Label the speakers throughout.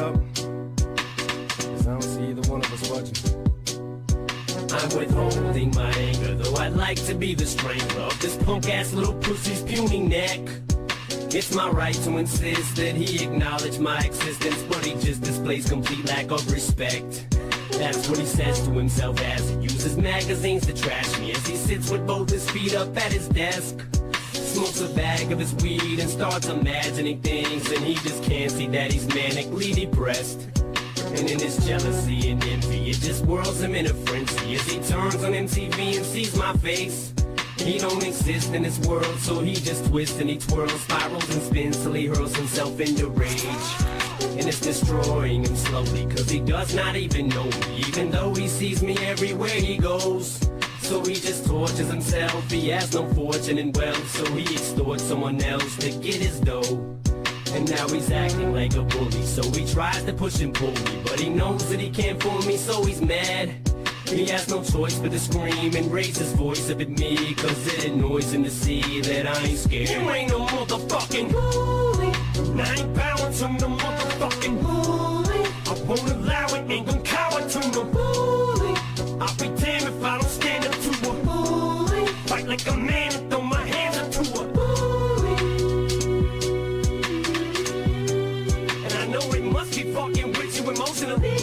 Speaker 1: up. 'Cause I don't see either one of us budging.
Speaker 2: I'm withholding my anger, though I'd like to be the strangler of this punk-ass little pussy's puny neck. It's my right to insist that he acknowledge my existence, but he just displays complete lack of respect. That's what he says to himself as he uses magazines to trash me, as he sits with both his feet up at his desk, smokes a bag of his weed and starts imagining things, and he just can't see that he's manically depressed. And in his jealousy and envy, it just whirls him in a frenzy as he turns on MTV and sees my face. He don't exist in this world, so he just twists and he twirls, spirals and spins till he hurls himself into rage. And it's destroying him slowly, cause he does not even know me, even though he sees me everywhere he goes. So he just tortures himself, he has no fortune and wealth, so he extorts someone else to get his dough. And now he's acting like a bully, so he tries to push and pull me, but he knows that he can't fool me, so he's mad. He has no choice but to scream and raise his voice up at me, cause it annoys him to see that I ain't scared. You ain't no motherfucking bully. 9 pounds from the motherfucking bully. I won't allow it, ain't gon' cower to no bully. I'll be damned if I don't stand up to a bully. Fight like a man and throw my hands up to a bully. And I know it must be fucking with you emotionally.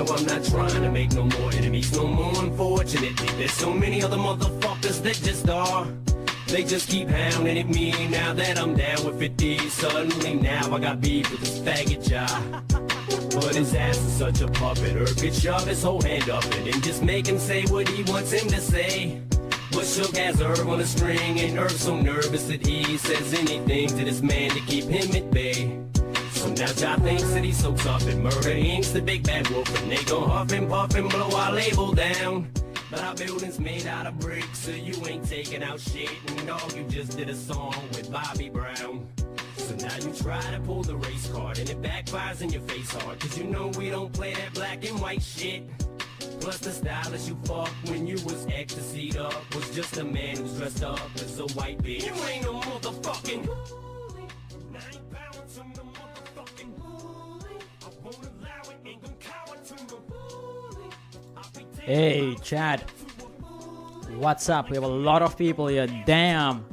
Speaker 2: I'm not trying to make no more enemies, no more, unfortunately. There's so many other motherfuckers that just are. They just keep hounding at me now that I'm down with 50. Suddenly now I got beef with this faggot job. But his ass is such a puppet, Herb could shove his whole hand up it and just make him say what he wants him to say. But shook as Herb on a string, and Herb so nervous that he says anything to this man to keep him at bay. So now Jah thinks that he's so tough and Murder Inc.'s the big bad wolf, and they gon' huff and puff and blow our label down. But our building's made out of bricks, so you ain't taking out shit, and dog, you just did a song with Bobby Brown. So now you try to pull the race card, and it backfires in your face hard, cause you know we don't play that black and white shit. Plus the stylist you fucked when you was ecstasied up was just a man who's dressed up as a white bitch. You ain't no motherfucking bully. 9 pounds from the motherfucking bully. I won't allow it, ain't gon' cower to the bully.
Speaker 3: Hey, Chad. What's up? We have a lot of people here. Damn.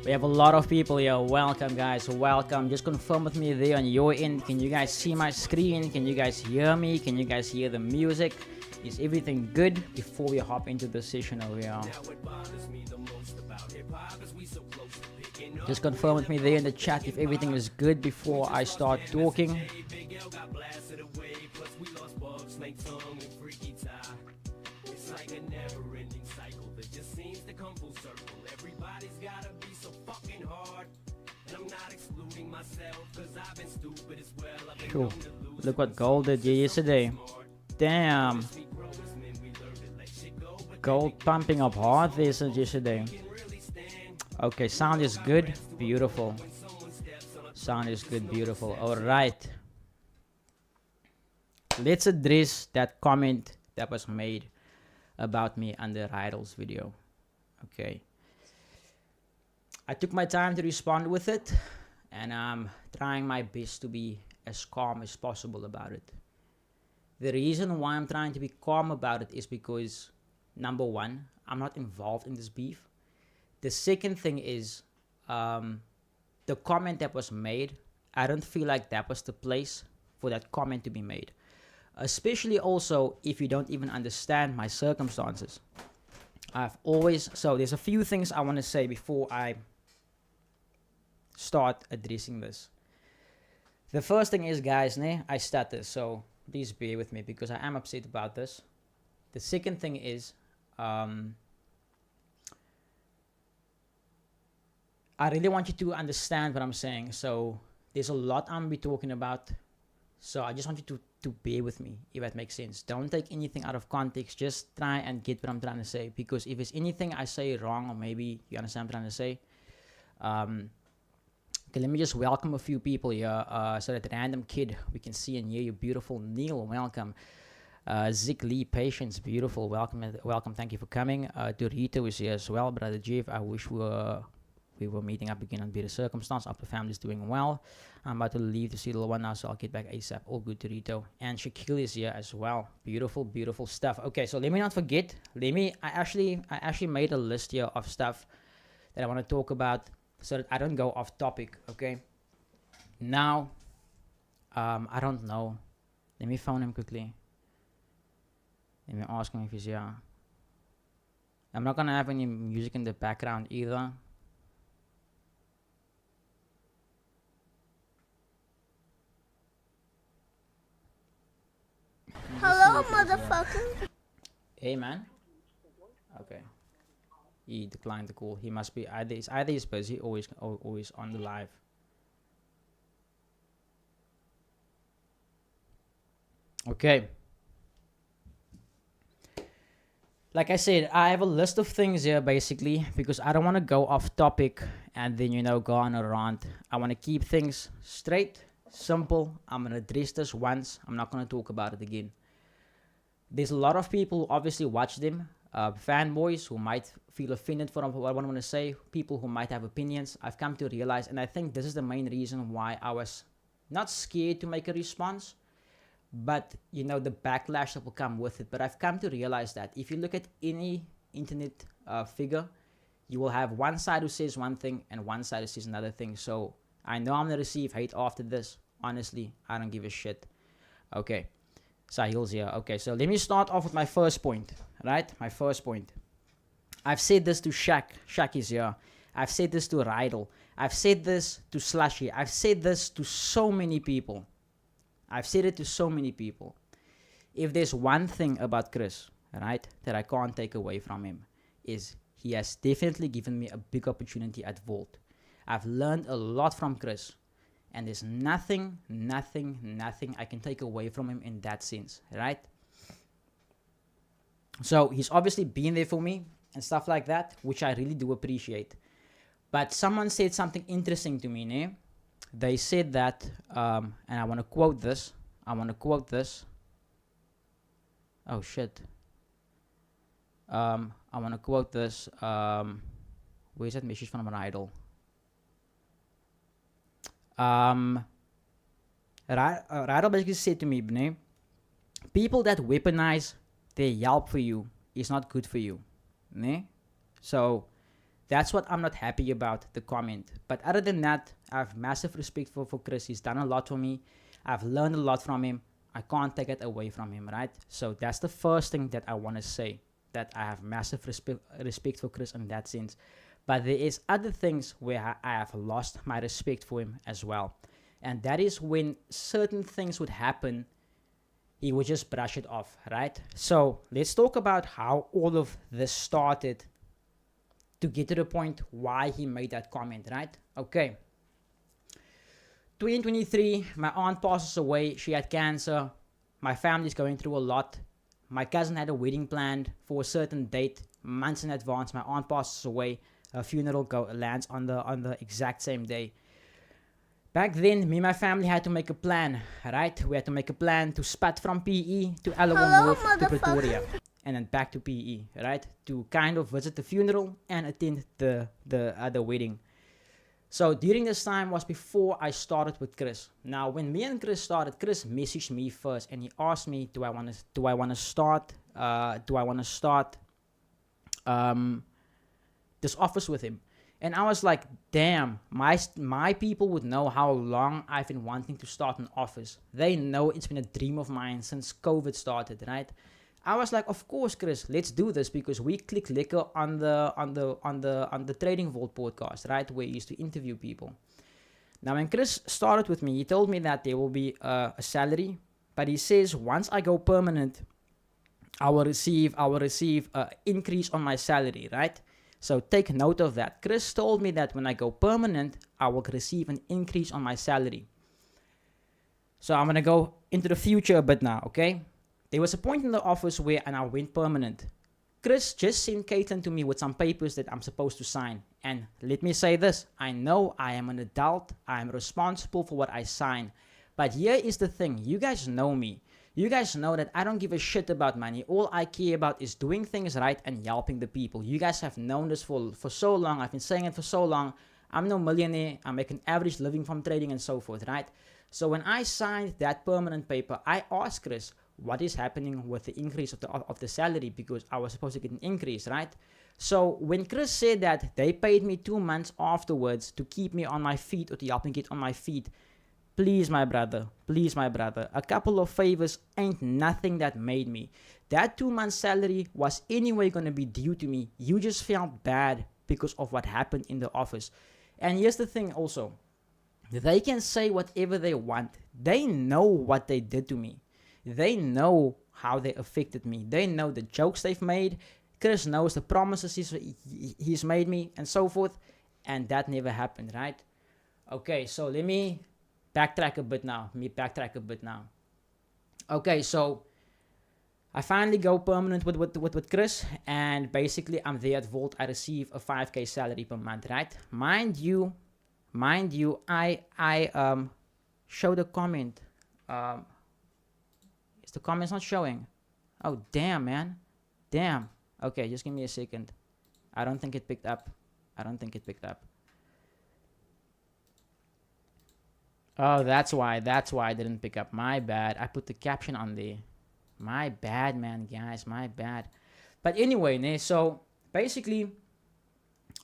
Speaker 3: We have a lot of people here. Welcome, guys. Welcome. Just confirm with me there on your end. Can you guys see my screen? Can you guys hear me? Can you guys hear the music? Is everything good before we hop into the session over here? Just confirm with me there in the chat if everything is good before I start talking. Sure. Look what gold did yesterday. Damn. Gold pumping up hard there since yesterday. Okay, sound is good. Beautiful. Sound is good. Beautiful. Alright. Let's address that comment that was made about me under Rydell's video. Okay. I took my time to respond with it, and I'm trying my best to be as calm as possible about it. The reason why I'm trying to be calm about it is because, number one, I'm not involved in this beef. The second thing is, the comment that was made, I don't feel like that was the place for that comment to be made. Especially also if you don't even understand my circumstances. So there's a few things I want to say before I start addressing this. The first thing is, guys, I stutter, so please bear with me because I am upset about this. The second thing is, I really want you to understand what I'm saying. So there's a lot I'm be talking about. So I just want you to bear with me, if that makes sense. Don't take anything out of context. Just try and get what I'm trying to say. Because if there's anything I say wrong, or maybe you understand what I'm trying to say, okay, let me just welcome a few people here. So that random kid, we can see and hear you. Beautiful. Neil, welcome. Zik Lee, Patience, beautiful. Welcome. Thank you for coming. Dorito is here as well. Brother Jeff, I wish we we were meeting up again on better circumstance after family's doing well. I'm about to leave to see the little one now, so I'll get back ASAP. All good, Torito. And Shaquille is here as well. Beautiful, beautiful stuff. Okay, so let me not forget. I actually made a list here of stuff that I want to talk about so that I don't go off topic, okay? Now, I don't know. Let me phone him quickly. Let me ask him if he's here. I'm not gonna have any music in the background either.
Speaker 4: Hello, motherfucker.
Speaker 3: Hey, man. Okay. He declined the call. He must be either he's busy or he's always on the live. Okay. Like I said, I have a list of things here basically because I don't want to go off topic and then, go on a rant. I want to keep things straight, simple. I'm going to address this once. I'm not going to talk about it again. There's a lot of people who obviously watch them, fanboys who might feel offended for what I want to say, people who might have opinions. I've come to realize, and I think this is the main reason why I was not scared to make a response, but the backlash that will come with it. But I've come to realize that if you look at any internet figure, you will have one side who says one thing and one side who says another thing. So I know I'm gonna receive hate after this. Honestly, I don't give a shit. Okay, Sahil's here. Okay, so let me start off with my first point. Right, my first point. I've said this to Shaq. Shaq is here. I've said this to Rydel. I've said this to Slushy. I've said this to so many people. I've said it to so many people. If there's one thing about Chris, right, that I can't take away from him, is he has definitely given me a big opportunity at Volt. I've learned a lot from Chris, and there's nothing I can take away from him in that sense, right? So he's obviously been there for me and stuff like that, which I really do appreciate. But someone said something interesting to me, né? They said that, and I want to quote this. Oh, shit. I want to quote this. Where's that message from an idol? Rydel basically said to me, né? People that weaponize their help for you is not good for you. Né? So that's what I'm not happy about, the comment. But other than that, I have massive respect for Chris. He's done a lot for me. I've learned a lot from him. I can't take it away from him, right? So that's the first thing that I want to say, that I have massive respect for Chris in that sense. But there is other things where I have lost my respect for him as well. And that is when certain things would happen, he would just brush it off, right? So let's talk about how all of this started to get to the point why he made that comment, right? Okay. 2023, my aunt passes away. She had cancer. My family's going through a lot. My cousin had a wedding planned for a certain date, months in advance. My aunt passes away. Her funeral lands on the exact same day. Back then, me and my family had to make a plan, right? We had to make a plan to spat from PE to Alabama North to Pretoria. And then back to PE, right? To kind of visit the funeral and attend the wedding. So during this time was before I started with Chris. Now, when me and Chris started, Chris messaged me first and he asked me, do I want to start this office with him? And I was like, damn, my people would know how long I've been wanting to start an office. They know it's been a dream of mine since COVID started, right? I was like, of course, Chris, let's do this, because we click liquor on the Trading Vault podcast, right, where he used to interview people. Now, when Chris started with me, he told me that there will be a salary, but he says once I go permanent, I will receive an increase on my salary, right? So take note of that. Chris told me that when I go permanent, I will receive an increase on my salary. So I'm gonna go into the future a bit now, okay? There was a point in the office where I went permanent. Chris just sent Caitlin to me with some papers that I'm supposed to sign. And let me say this, I know I am an adult, I am responsible for what I sign. But here is the thing, you guys know me. You guys know that I don't give a shit about money. All I care about is doing things right and helping the people. You guys have known this for so long. I've been saying it for so long. I'm no millionaire. I make an average living from trading and so forth, right? So when I signed that permanent paper, I asked Chris, what is happening with the increase of the salary, because I was supposed to get an increase, right? So when Chris said that they paid me 2 months afterwards to keep me on my feet or to help me get on my feet, please my brother, a couple of favors ain't nothing that made me. That 2 months salary was anyway going to be due to me. You just felt bad because of what happened in the office. And here's the thing also, they can say whatever they want. They know what they did to me. They know how they affected me. They know the jokes they've made. Chris knows the promises he's made me and so forth. And that never happened, right? Okay, so let me backtrack a bit now. Okay, so I finally go permanent with Chris. And basically, I'm there at Volt. I receive a 5K salary per month, right? Mind you, I showed a comment. Is the comments not showing? Oh, damn, man. Damn. Okay, just give me a second. I don't think it picked up. Oh, that's why I didn't pick up. My bad. I put the caption on there. My bad, man, guys. My bad. But anyway, so basically,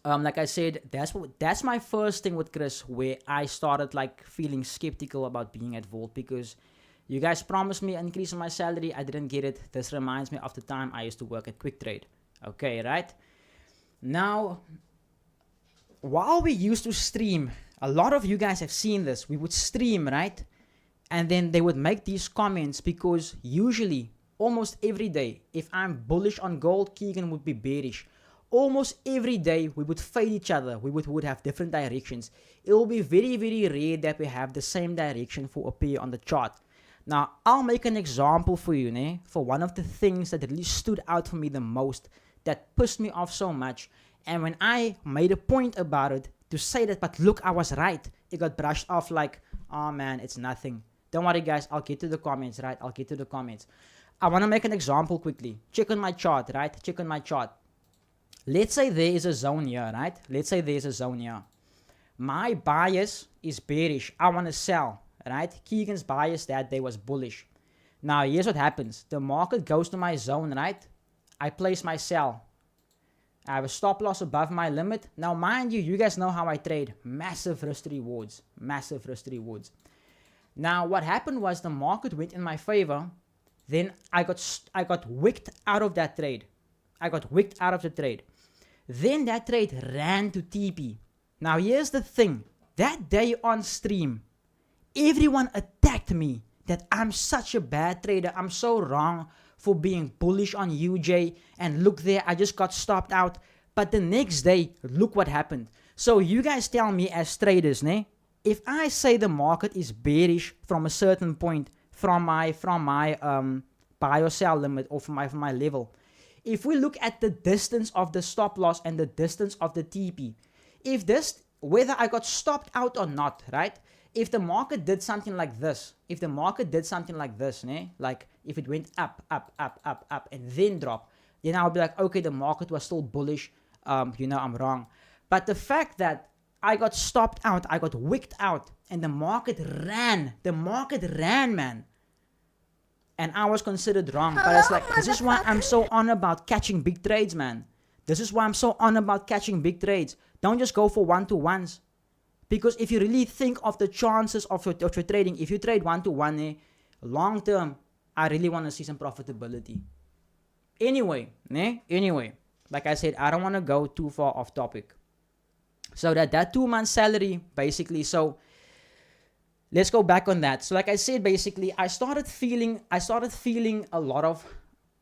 Speaker 3: like I said, that's my first thing with Chris, where I started like feeling skeptical about being at Volt, because you guys promised me an increase in my salary. I didn't get it. This reminds me of the time I used to work at Quick Trade. Okay, right? Now, while we used to stream, a lot of you guys have seen this. We would stream, right? And then they would make these comments, because usually, almost every day, if I'm bullish on gold, Keegan would be bearish. Almost every day, we would fade each other. We would have different directions. It will be very, very rare that we have the same direction for a pair on the chart. Now, I'll make an example for you, for one of the things that really stood out for me the most, that pissed me off so much. And when I made a point about it, to say that, but look, I was right, it got brushed off like, oh man, it's nothing. Don't worry, guys, I'll get to the comments, right? I want to make an example quickly. Check on my chart, right? Let's say there is a zone here, right? My bias is bearish. I want to sell. Right? Keegan's bias that day was bullish. Now, here's what happens. The market goes to my zone, right? I place my sell. I have a stop loss above my limit. Now, mind you, you guys know how I trade. Massive risk rewards. Now, what happened was the market went in my favor. Then I got wicked out of that trade. Then that trade ran to TP. Now, here's the thing. That day on stream, everyone attacked me that I'm such a bad trader. I'm so wrong for being bullish on UJ. And look there, I just got stopped out. But the next day, look what happened. So you guys tell me as traders, if I say the market is bearish from a certain point, from my buy or sell limit, or from my level, if we look at the distance of the stop loss and the distance of the TP, whether I got stopped out or not, right? If the market did something like this, like if it went up, and then drop, then I'll be like, okay, the market was still bullish, I'm wrong. But the fact that I got stopped out, I got wicked out, and the market ran, man. And I was considered wrong. But it's like, this is why I'm so on about catching big trades, man. Don't just go for one-to-ones. Because if you really think of the chances of your trading, if you trade one-to-one, long term, I really want to see some profitability. Anyway, like I said, I don't want to go too far off topic. So that 2 month salary, basically, so let's go back on that. So like I said, basically, I started feeling a lot of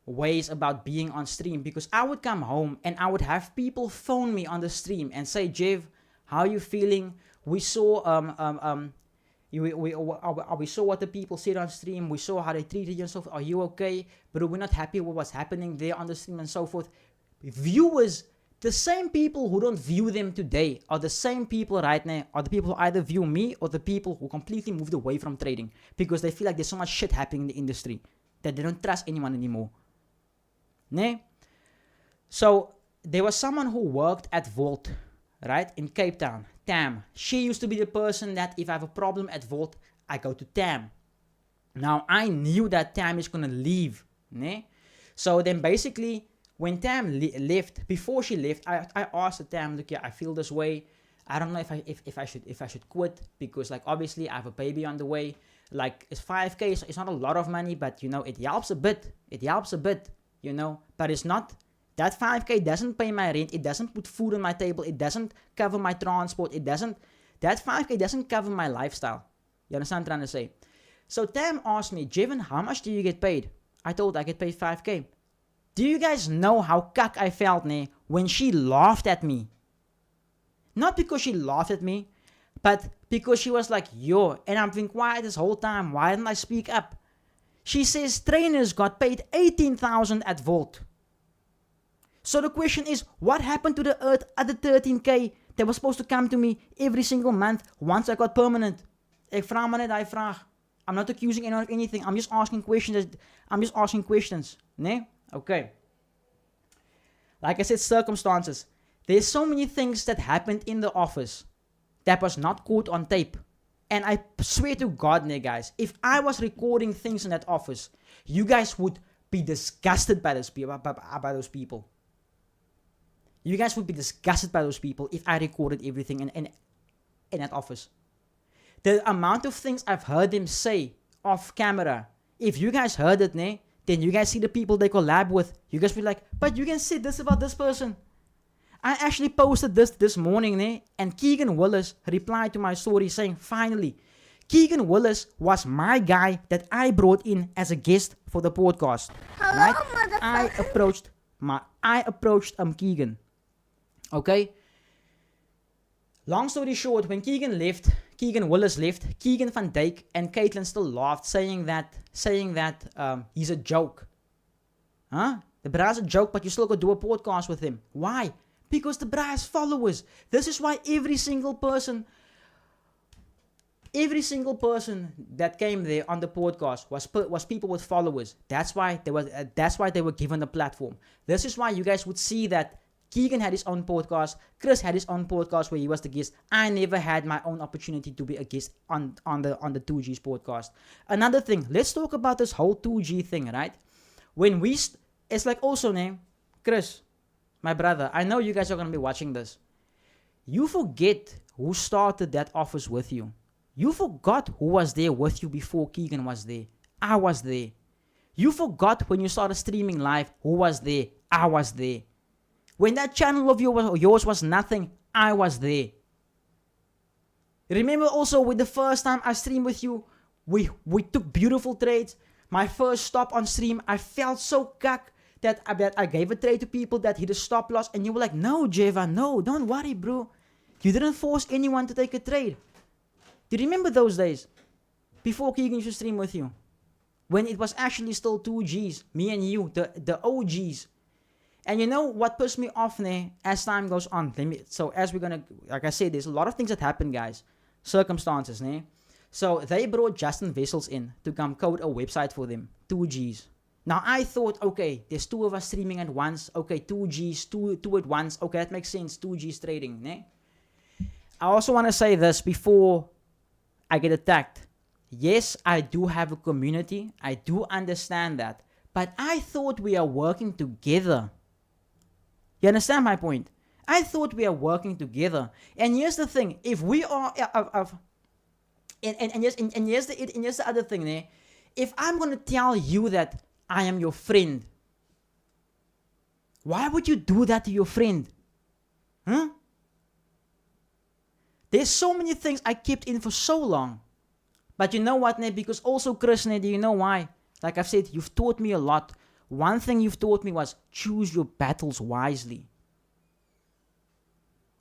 Speaker 3: ways about being on stream, because I would come home and I would have people phone me on the stream and say, Jev, how are you feeling? We saw we saw what the people said on stream. We saw how they treated you and so forth. Are you okay? But we're not happy with what's happening there on the stream and so forth. Viewers the same people who don't view them today are the same people right now, are the people who either view me or the people who completely moved away from trading because they feel like there's so much shit happening in the industry that they don't trust anyone anymore. Ne? So there was someone who worked at Volt, right, in Cape Town, Tam. She used to be the person that if I have a problem at Volt, I go to Tam. Now I knew that Tam is gonna leave, ne? So then basically, when Tam left, before she left, I asked the Tam, look, yeah, I feel this way. I don't know if I should quit because like obviously I have a baby on the way. Like it's 5K, so it's not a lot of money, but you know it helps a bit. It helps a bit, you know. But it's not that 5K doesn't pay my rent. It doesn't put food on my table. It doesn't cover my transport. It doesn't. That 5K doesn't cover my lifestyle. You understand what I'm trying to say? So Tam asked me, Jevon, how much do you get paid? I told her I get paid 5K. Do you guys know how cuck I felt when she laughed at me? Not because she laughed at me, but because she was like, yo, and I've been quiet this whole time. Why didn't I speak up? She says trainers got paid 18,000 at Volt. So the question is, what happened to the other 13K that was supposed to come to me every single month once I got permanent? Ek vraag maar net die vraag. I'm not accusing anyone of anything. I'm just asking questions. Ne? Okay. Like I said, circumstances. There's so many things that happened in the office that was not caught on tape. And I swear to God, guys, if I was recording things in that office, you guys would be disgusted by those people. You guys would be disgusted by those people if I recorded everything in that office. The amount of things I've heard them say off camera, if you guys heard it, then you guys see the people they collab with. You guys be like, but you can say this about this person. I actually posted this morning, and Keegan Willis replied to my story saying, finally, Keegan Willis was my guy that I brought in as a guest for the podcast.
Speaker 4: Hello,
Speaker 3: right?
Speaker 4: motherfucker.
Speaker 3: I approached Keegan. Okay? Long story short, when Keegan Willis left, Keegan Van Dijk and Caitlin still laughed, saying that he's a joke. Huh? The bra's a joke, but you still could do a podcast with him. Why? Because the bra has followers. This is why every single person that came there on the podcast was people with followers. That's why they were given a platform. This is why you guys would see that Keegan had his own podcast. Chris had his own podcast where he was the guest. I never had my own opportunity to be a guest on the 2G's podcast. Another thing, let's talk about this whole 2G thing, right? It's like also, Chris, my brother, I know you guys are going to be watching this. You forget who started that office with you. You forgot who was there with you before Keegan was there. I was there. You forgot when you started streaming live who was there. I was there. When that channel of yours was nothing, I was there. Remember also with the first time I streamed with you, we took beautiful trades. My first stop on stream, I felt so cuck that I gave a trade to people that hit a stop loss, and you were like, no, Jevon, no, don't worry, bro. You didn't force anyone to take a trade. Do you remember those days? Before Keegan used to stream with you. When it was actually still 2Gs, me and you, the OGs. And you know what pissed me off as time goes on? Like I said, there's a lot of things that happen, guys. Circumstances, So they brought Justin Vessels in to come code a website for them. 2Gs. Now I thought, okay, there's two of us streaming at once. Okay, 2Gs, two at once. Okay, that makes sense. 2Gs trading, I also want to say this before I get attacked. Yes, I do have a community. I do understand that. But I thought we are working together. You understand my point? I thought we are working together. And here's the thing. If we are... here's the other thing, If I'm going to tell you that I am your friend, why would you do that to your friend? Huh? There's so many things I kept in for so long. But you know what, because also, Chris, do you know why? Like I've said, you've taught me a lot. One thing you've taught me was choose your battles wisely.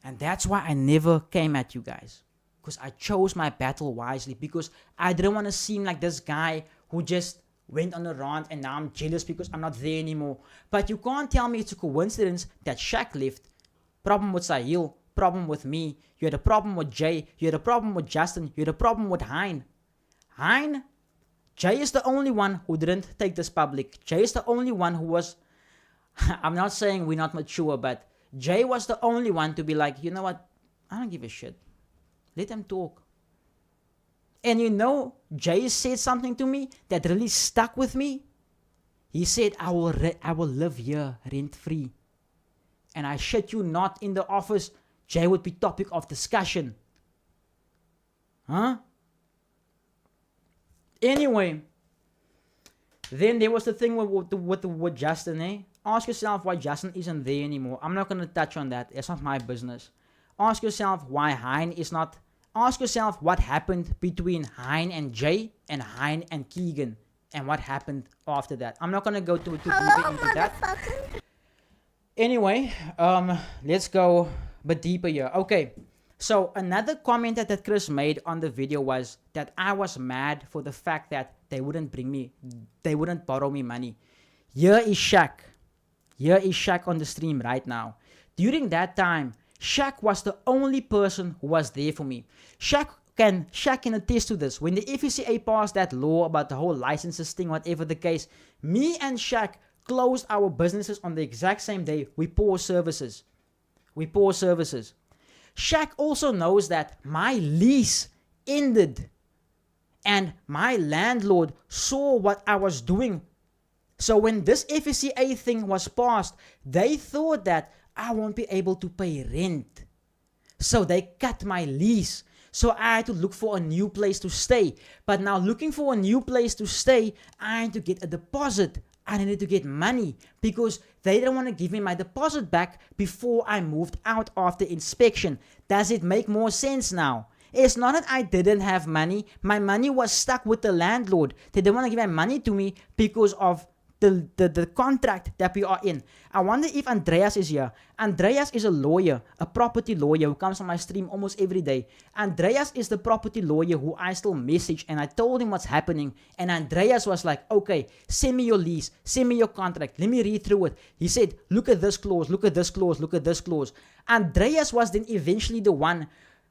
Speaker 3: And that's why I never came at you guys. Because I chose my battle wisely. Because I didn't want to seem like this guy who just went on a rant and now I'm jealous because I'm not there anymore. But you can't tell me it's a coincidence that Shaq left. problem with Sahil, problem with me. You had a problem with Jay. You had a problem with Justin. You had a problem with Hein. Jay is the only one who didn't take this public. Jay is the only one who was, I'm not saying we're not mature, but Jay was the only one to be like, you know what, I don't give a shit. Let them talk. And you know, Jay said something to me that really stuck with me. He said, I will live here rent-free. And I shit you not, in the office, Jay would be topic of discussion. Huh? Anyway, then there was the thing with Justin, eh? Ask yourself why Justin isn't there anymore. I'm not going to touch on that. It's not my business. Ask yourself why Hein is not. Ask yourself what happened between Hein and Jay and Hein and Keegan and what happened after that. I'm not going to go too deep into that. Anyway, let's go a bit deeper here. Okay. So another comment that Chris made on the video was that I was mad for the fact that they wouldn't borrow me money. Here is Shaq. Here is Shaq on the stream right now. During that time, Shaq was the only person who was there for me. Shaq can attest to this. When the FCA passed that law about the whole licenses thing, whatever the case, me and Shaq closed our businesses on the exact same day. We paused services. Shaq also knows that my lease ended and my landlord saw what I was doing. So when this FCA thing was passed, they thought that I won't be able to pay rent. So they cut my lease. So I had to look for a new place to stay. But now looking for a new place to stay, I had to get a deposit. I needed to get money because they didn't want to give me my deposit back before I moved out after inspection. Does it make more sense now? It's not that I didn't have money. My money was stuck with the landlord. They didn't want to give my money to me because of the contract that we are in. I wonder if Andreas is here. Andreas is a lawyer, a property lawyer who comes on my stream almost every day. Andreas is the property lawyer who I still message and I told him what's happening. And Andreas was like, okay, send me your lease, send me your contract, let me read through it. He said, look at this clause, look at this clause, look at this clause. Andreas was then eventually the one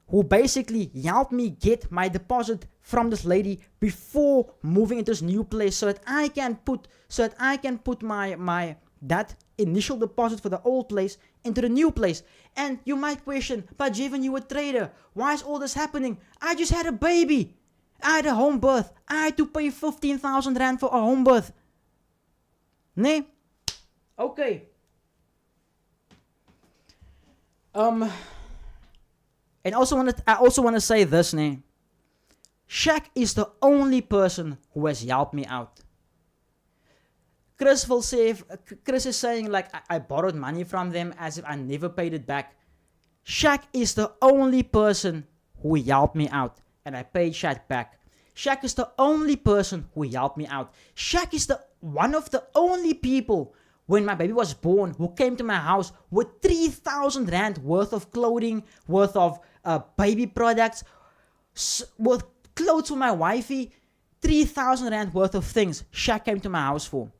Speaker 3: who basically helped me get my deposit from this lady before moving into this new place so that I can put my that initial deposit for the old place into the new place. And you might question, but Jevon, you a trader. Why is all this happening? I just had a baby. I had a home birth. I had to pay 15,000 rand for a home birth. Nee? Okay. And I also want to say this, nee. Shaq is the only person who has helped me out. Chris is saying like I borrowed money from them as if I never paid it back. Shaq is the only person who helped me out, and I paid Shaq back. Shaq is the only person who helped me out. Shaq is one of the only people when my baby was born who came to my house with 3,000 rand worth of clothing, worth of baby products, worth clothes for my wifey, 3,000 rand worth of things Shaq came to my house for.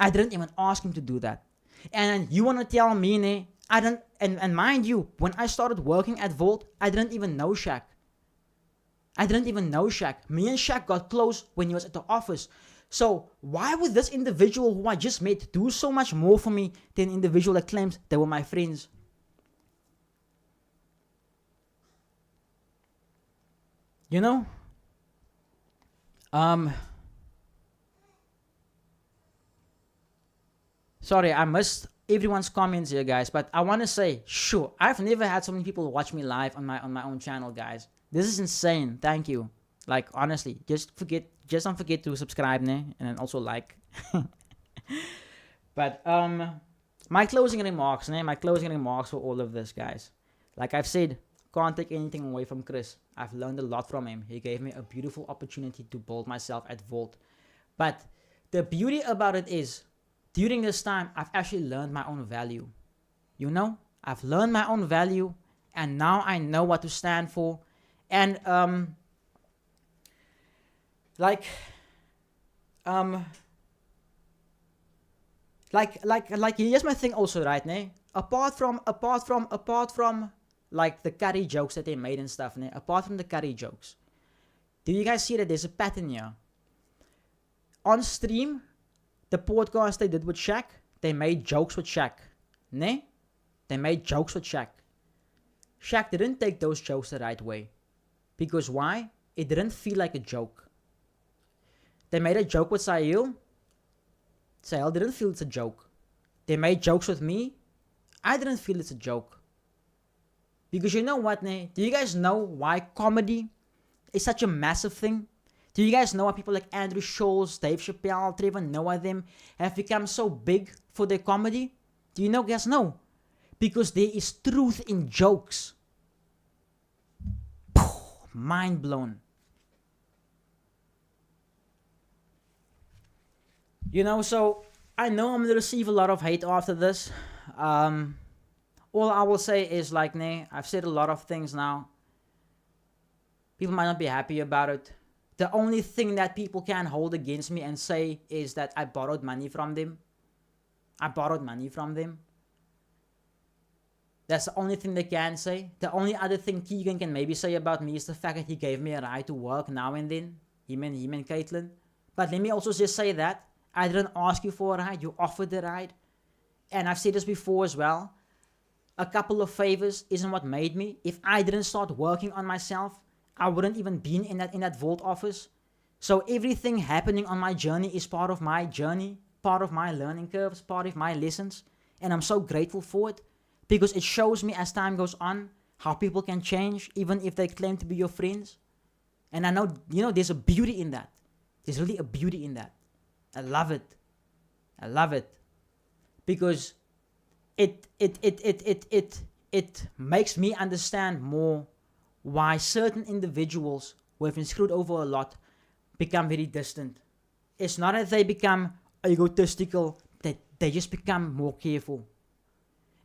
Speaker 3: I didn't even ask him to do that. And you want to tell me, nee, I don't, and mind you, when I started working at Volt, I didn't even know Shaq. Me and Shaq got close when he was at the office. So why would this individual who I just met do so much more for me than an individual that claims they were my friends? You know? Sorry, I missed everyone's comments here, guys. But I want to say, sure, I've never had so many people watch me live on my own channel, guys. This is insane. Thank you. Like, honestly, just don't forget to subscribe, ne? And then also like. But my closing remarks, ne? My closing remarks for all of this, guys. Like I've said, can't take anything away from Chris. I've learned a lot from him. He gave me a beautiful opportunity to build myself at Volt. But the beauty about it is, during this time, I've actually learned my own value. You know? I've learned my own value, and now I know what to stand for. And Like here's my thing also, right, ne? Apart from like the curry jokes that they made and stuff, ne? Apart from the curry jokes, do you guys see that there's a pattern here? On stream, the podcast they did with Shaq, they made jokes with Shaq, ne? They made jokes with Shaq. Shaq didn't take those jokes the right way. Because why? It didn't feel like a joke. They made a joke with Sahil. Sahil didn't feel it's a joke. They made jokes with me. I didn't feel it's a joke. Because you know what, ne? Do you guys know why comedy is such a massive thing? Do you guys know why people like Andrew Schultz, Dave Chappelle, Trevor Noah, them have become so big for their comedy? Do you know, guys? No. Because there is truth in jokes. Mind blown. You know, so I know I'm going to receive a lot of hate after this. All I will say is like, nee, I've said a lot of things now. People might not be happy about it. The only thing that people can hold against me and say is that I borrowed money from them. That's the only thing they can say. The only other thing Keegan can maybe say about me is the fact that he gave me a ride to work now and then. Him and Caitlin. But let me also just say that I didn't ask you for a ride. You offered the ride. And I've said this before as well. A couple of favors isn't what made me. If I didn't start working on myself, I wouldn't even been in that vault office. So everything happening on my journey is part of my journey, part of my learning curves, part of my lessons. And I'm so grateful for it. Because it shows me as time goes on how people can change even if they claim to be your friends. And I know, you know, there's a beauty in that. There's really a beauty in that. I love it. Because it makes me understand more why certain individuals who have been screwed over a lot become very distant. It's not that they become egotistical, that they just become more careful.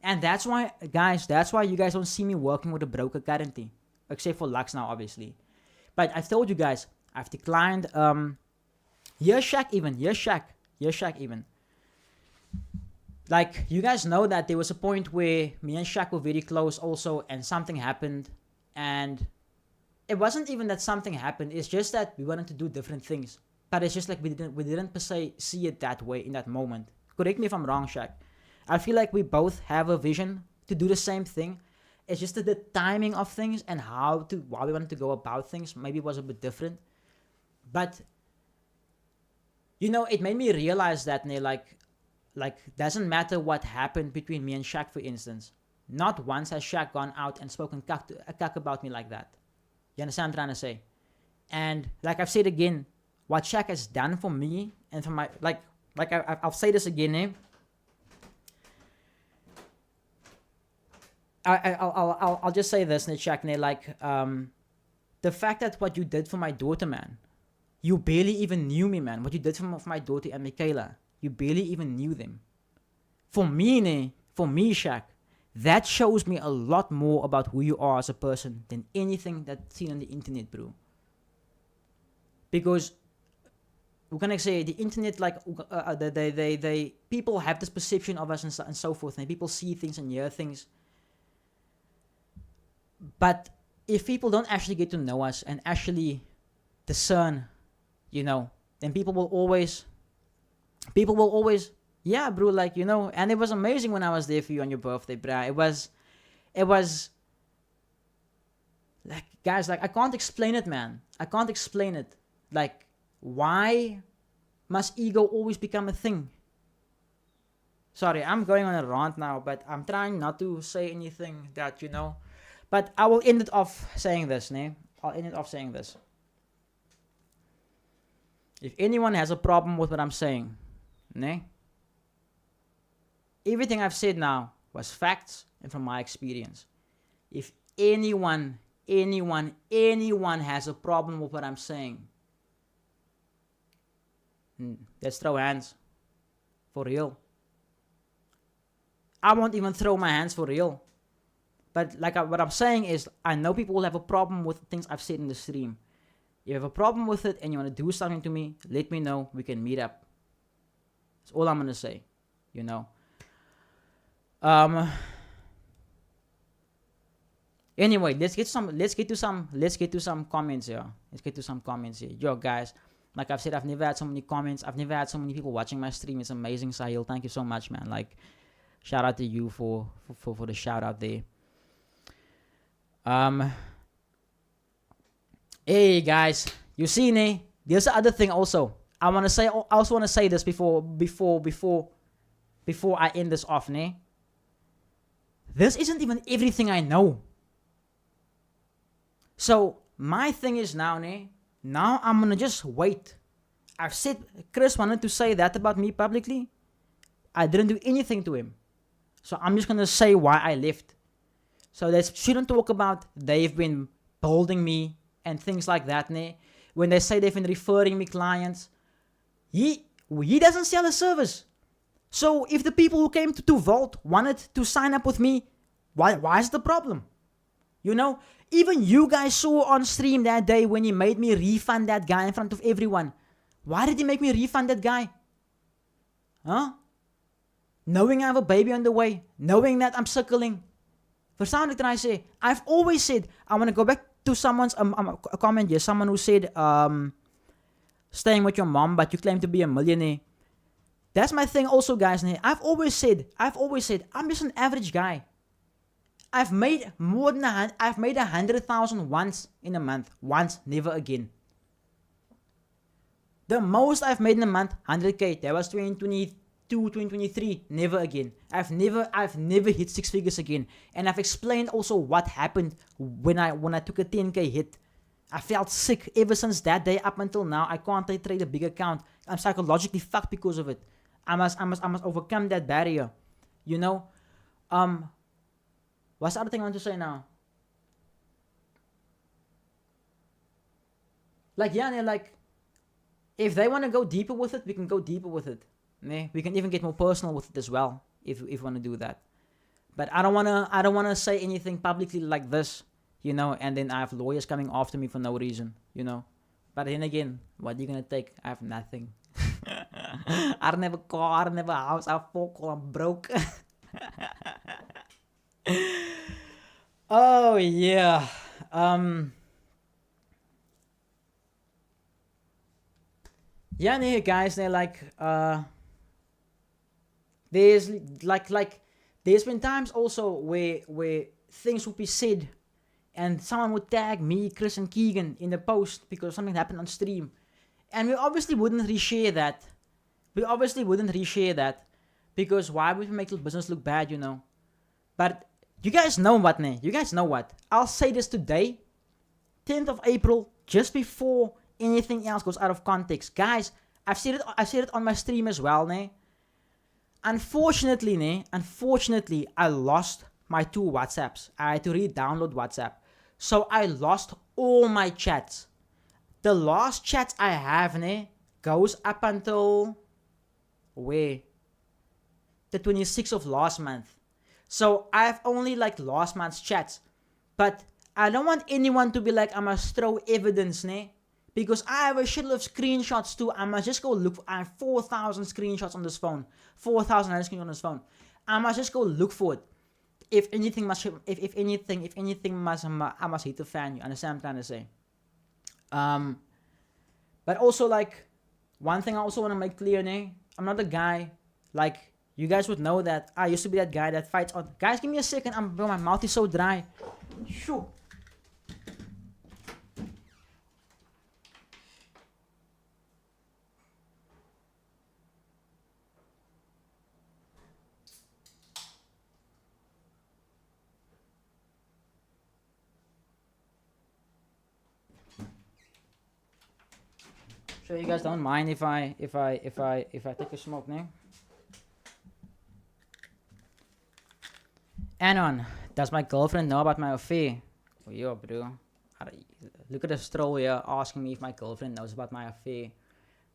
Speaker 3: And that's why, guys, you guys don't see me working with a broker currently. Except for Luxe now, obviously. But I've told you guys, I've declined, here's Shaq even. Like, you guys know that there was a point where me and Shaq were very close also, and something happened. And it wasn't even that something happened, it's just that we wanted to do different things. But it's just like we didn't per se see it that way in that moment. Correct me if I'm wrong, Shaq. I feel like we both have a vision to do the same thing. It's just that the timing of things and how we wanted to go about things maybe was a bit different. But, you know, it made me realize that, like, doesn't matter what happened between me and Shaq, for instance. Not once has Shaq gone out and spoken cuck about me like that. You understand what I'm trying to say? And, like I've said again, what Shaq has done for me and for my, I'll say this again, eh? I'll just say this, Shaq, like, the fact that what you did for my daughter, man, you barely even knew me, man. What you did for my daughter and Michaela, you barely even knew them. For me, Shaq, that shows me a lot more about who you are as a person than anything that's seen on the internet, bro. Because, we're gonna say, the internet, like, they people have this perception of us and so forth, and people see things and hear things. But if people don't actually get to know us and actually discern, you know, then people will always, yeah, bro, like, you know, and it was amazing when I was there for you on your birthday, bro. It was, like, guys, like, I can't explain it, man. I can't explain it. Like, why must ego always become a thing? Sorry, I'm going on a rant now, but I'm trying not to say anything that, you know. But I will end it off saying this, ne? I'll end it off saying this. If anyone has a problem with what I'm saying, ne? Everything I've said now was facts and from my experience. If anyone has a problem with what I'm saying, let's throw hands. For real. I won't even throw my hands for real. But like what I'm saying is, I know people will have a problem with things I've said in the stream. If you have a problem with it and you want to do something to me, let me know. We can meet up. That's all I'm going to say. you know. Anyway, let's get to some comments here. Yo, guys, like I've said, I've never had so many comments. I've never had so many people watching my stream. It's amazing, Sahil. Thank you so much, man. Like, shout out to you for the shout out there. Hey guys, you see me? There's the other thing also. I also want to say this before I end this off, ne? This isn't even everything I know. So my thing is now, ne? Now I'm gonna just wait. I've said Chris wanted to say that about me publicly. I didn't do anything to him. So I'm just gonna say why I left. So they shouldn't talk about they've been building me and things like that, ne? When they say they've been referring me clients, he doesn't sell a service. So if the people who came to Vault wanted to sign up with me, why is the problem? You know, even you guys saw on stream that day when he made me refund that guy in front of everyone. Why did he make me refund that guy? Huh? Knowing I have a baby on the way, knowing that I'm circling. Verstaan wat I say? I've always said, I want to go back to someone's a comment here, someone who said, staying with your mom, but you claim to be a millionaire. That's my thing also, guys. I've always said, I'm just an average guy. I've made 100,000 once in a month. Once, never again. The most I've made in a month, 100K. That was 2022, 2023. Never again. I've never hit 6 figures again. And I've explained also what happened when I took a 10K hit. I felt sick ever since that day up until now. I can't trade a big account. I'm psychologically fucked because of it. I must overcome that barrier. You know? What's the other thing I want to say now? Like, yeah, like, if they want to go deeper with it, we can go deeper with it. We can even get more personal with it as well, if we want to do that. But I don't wanna say anything publicly like this, you know, and then I have lawyers coming after me for no reason, you know. But then again, what are you gonna take? I have nothing. I don't have a car, I don't have a house, I'm broke. Oh yeah. Yeah, nee, guys, they're like there's there's been times also where things would be said and someone would tag me, Chris and Keegan in the post because something happened on stream. And we obviously wouldn't reshare that. Because why would we make the business look bad, you know? But you guys know what, ne? You guys know what? I'll say this today, 10th of April, just before anything else goes out of context. Guys, I've said it on my stream as well, ne? Unfortunately, I lost my 2 WhatsApps. I had to re-download WhatsApp. So I lost all my chats. The last chats I have, ne, goes up until where? The 26th of last month. So I have only like last month's chats. But I don't want anyone to be like, I must throw evidence, ne? Because I have a shitload of screenshots too. I must just go look. I have 4,000 screenshots on this phone. 4,000 screenshots on this phone. I must just go look for it. If anything must I must hit the fan. You understand what I'm trying to say? But also like, one thing I also want to make clear, ne? I'm not a guy, like, you guys would know that I used to be that guy that fights on. Guys, give me a second. Bro, my mouth is so dry. Shoo. Sure, you guys don't mind if I take a smoke, ne? Anon, does my girlfriend know about my affair? Oh, yo, bro. Look at the stroll here asking me if my girlfriend knows about my affair.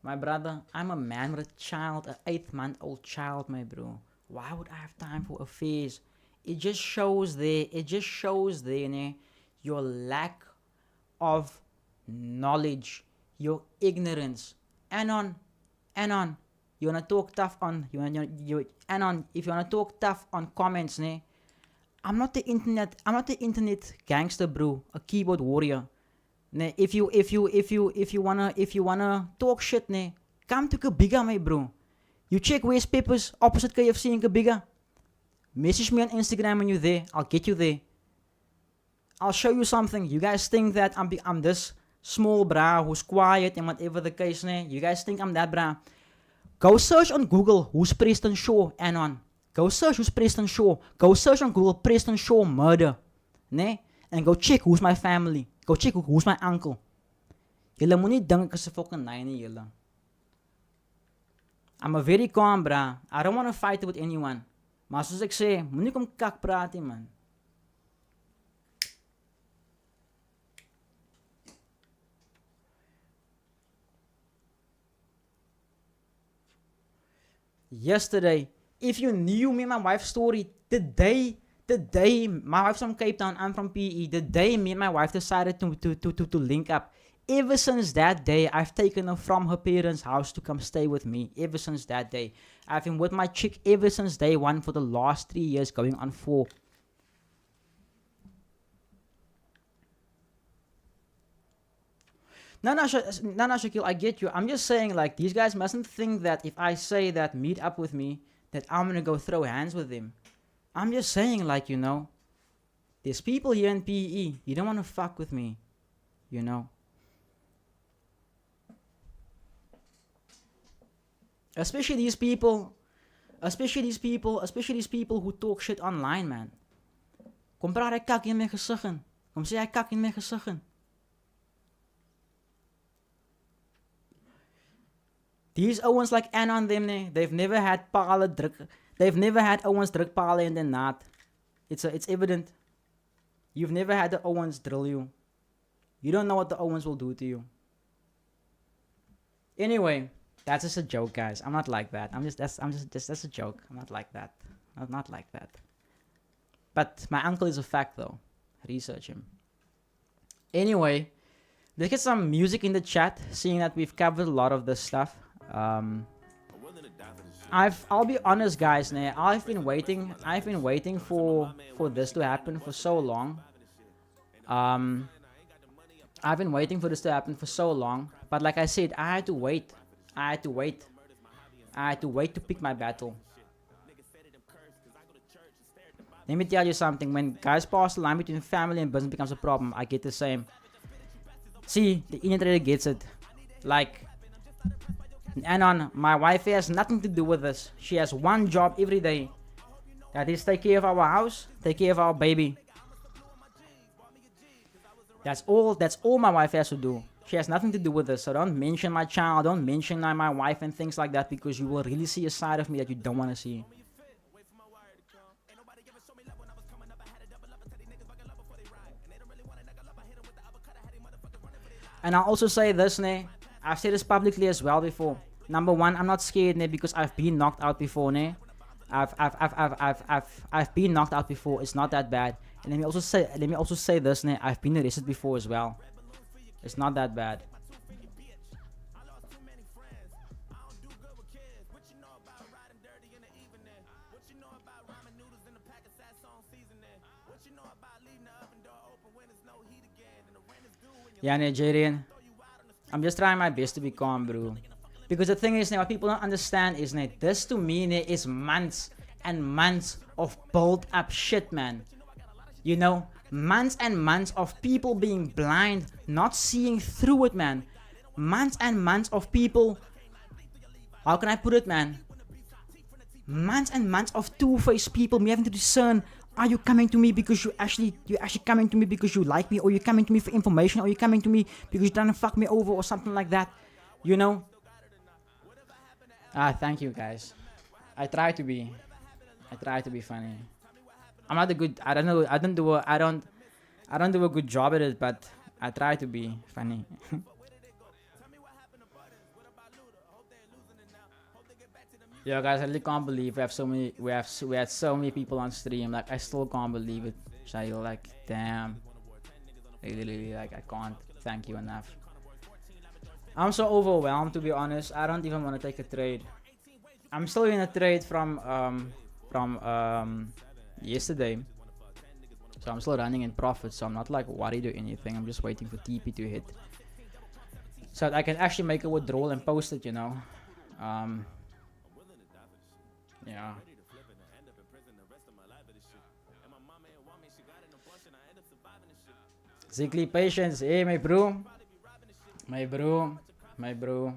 Speaker 3: My brother, I'm a man with a child, an 8-month-old child, my bro. Why would I have time for affairs? It just shows there, ne, your lack of knowledge, your ignorance. Anon, you wanna talk tough on if you wanna talk tough on comments, ne? I'm not the internet gangster, bro. A keyboard warrior. Ne, if you wanna talk shit, ne, come to Kabiga, my bro. You check West Peppers opposite KFC in Kabiga. Message me on Instagram when you're there. I'll get you there. I'll show you something. You guys think that I'm this small bra who's quiet and whatever the case, ne? You guys think I'm that bra? Go search on Google who's Preston Shaw, Anon. Go search who's Preston Shaw. Go search on Google Preston Shaw murder, ne? And go check who's my family. Go check who's my uncle. Julle moenie dink ek is 'n fucking nine julle. I'm a very calm bra. I don't want to fight with anyone. Maar soos ek sê, moenie kom kak praat nie, man. Yesterday, if you knew me and my wife's story, the day my wife's from Cape Town, I'm from PE, the day me and my wife decided to link up, ever since that day, I've taken her from her parents' house to come stay with me. Ever since that day. I've been with my chick ever since day one for the last 3 years, going on 4. No, Shaquille, I get you. I'm just saying, like, these guys mustn't think that if I say that meet up with me, that I'm gonna go throw hands with them. I'm just saying, like, you know, there's people here in PE. You don't want to fuck with me, you know. Especially these people who talk shit online, man. Kom praat hy kak in my gesig in. Kom sê hy kak in my gesig in. These ouens like Anon them, they've never had pale druk. They've never had ouens druk pale in the naad. It's evident. You've never had the ouens drill you. You don't know what the ouens will do to you. Anyway, that's just a joke, guys. I'm not like that. That's a joke. I'm not like that. I'm not like that. But my uncle is a fact, though. Research him. Anyway, let's get some music in the chat, seeing that we've covered a lot of this stuff. I'll be honest, guys. I've been waiting for this to happen for so long. I've been waiting for this to happen for so long. But like I said, I had to wait. I had to wait to pick my battle. Let me tell you something. When guys pass the line between family and business becomes a problem, I get the same. See, the Indian trader gets it. Like, Anon, my wife has nothing to do with this. She has one job every day. That is take care of our house, take care of our baby. That's all my wife has to do. She has nothing to do with this. So don't mention my child, don't mention my wife and things like that, because you will really see a side of me that you don't want to see. And I'll also say this, I've said this publicly as well before. Number one, I'm not scared, because I've been knocked out before, I've been knocked out before. It's not that bad. And let me also say this, I've been arrested before as well. It's not that bad. Yeah, Nigerian. I'm just trying my best to be calm, bro. Because the thing is, what people don't understand is, this to me is months and months of built up shit, man. You know, months and months of people being blind, not seeing through it, man. Months and months of people, how can I put it, man? Months and months of two-faced people, me having to discern, are you coming to me because you're actually coming to me because you like me, or you're coming to me for information, or you're coming to me because you're trying to fuck me over or something like that, you know? Thank you, guys. I try to be funny. I'm not a good, I don't do a good job at it, but I try to be funny. Yo, guys, I really can't believe we had so many people on stream. Like, I still can't believe it. Shail, like, damn. Really, like, I can't thank you enough. I'm so overwhelmed, to be honest. I don't even want to take a trade. I'm still in a trade from yesterday. So I'm still running in profit, so I'm not like worried or anything. I'm just waiting for TP to hit. So that I can actually make a withdrawal and post it, you know. Yeah. Sickly patience. Hey, my bro. My bro. My bro.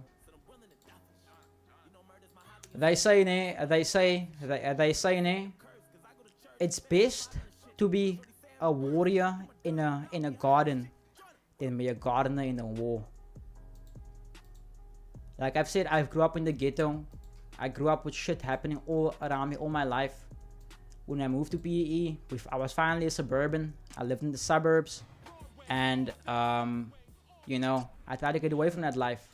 Speaker 3: They say, it's best to be a warrior in a garden than be a gardener in a war. Like I've said, I grew up in the ghetto. I grew up with shit happening all around me all my life. When I moved to PE, I was finally a suburban. I lived in the suburbs, and you know, I tried to get away from that life.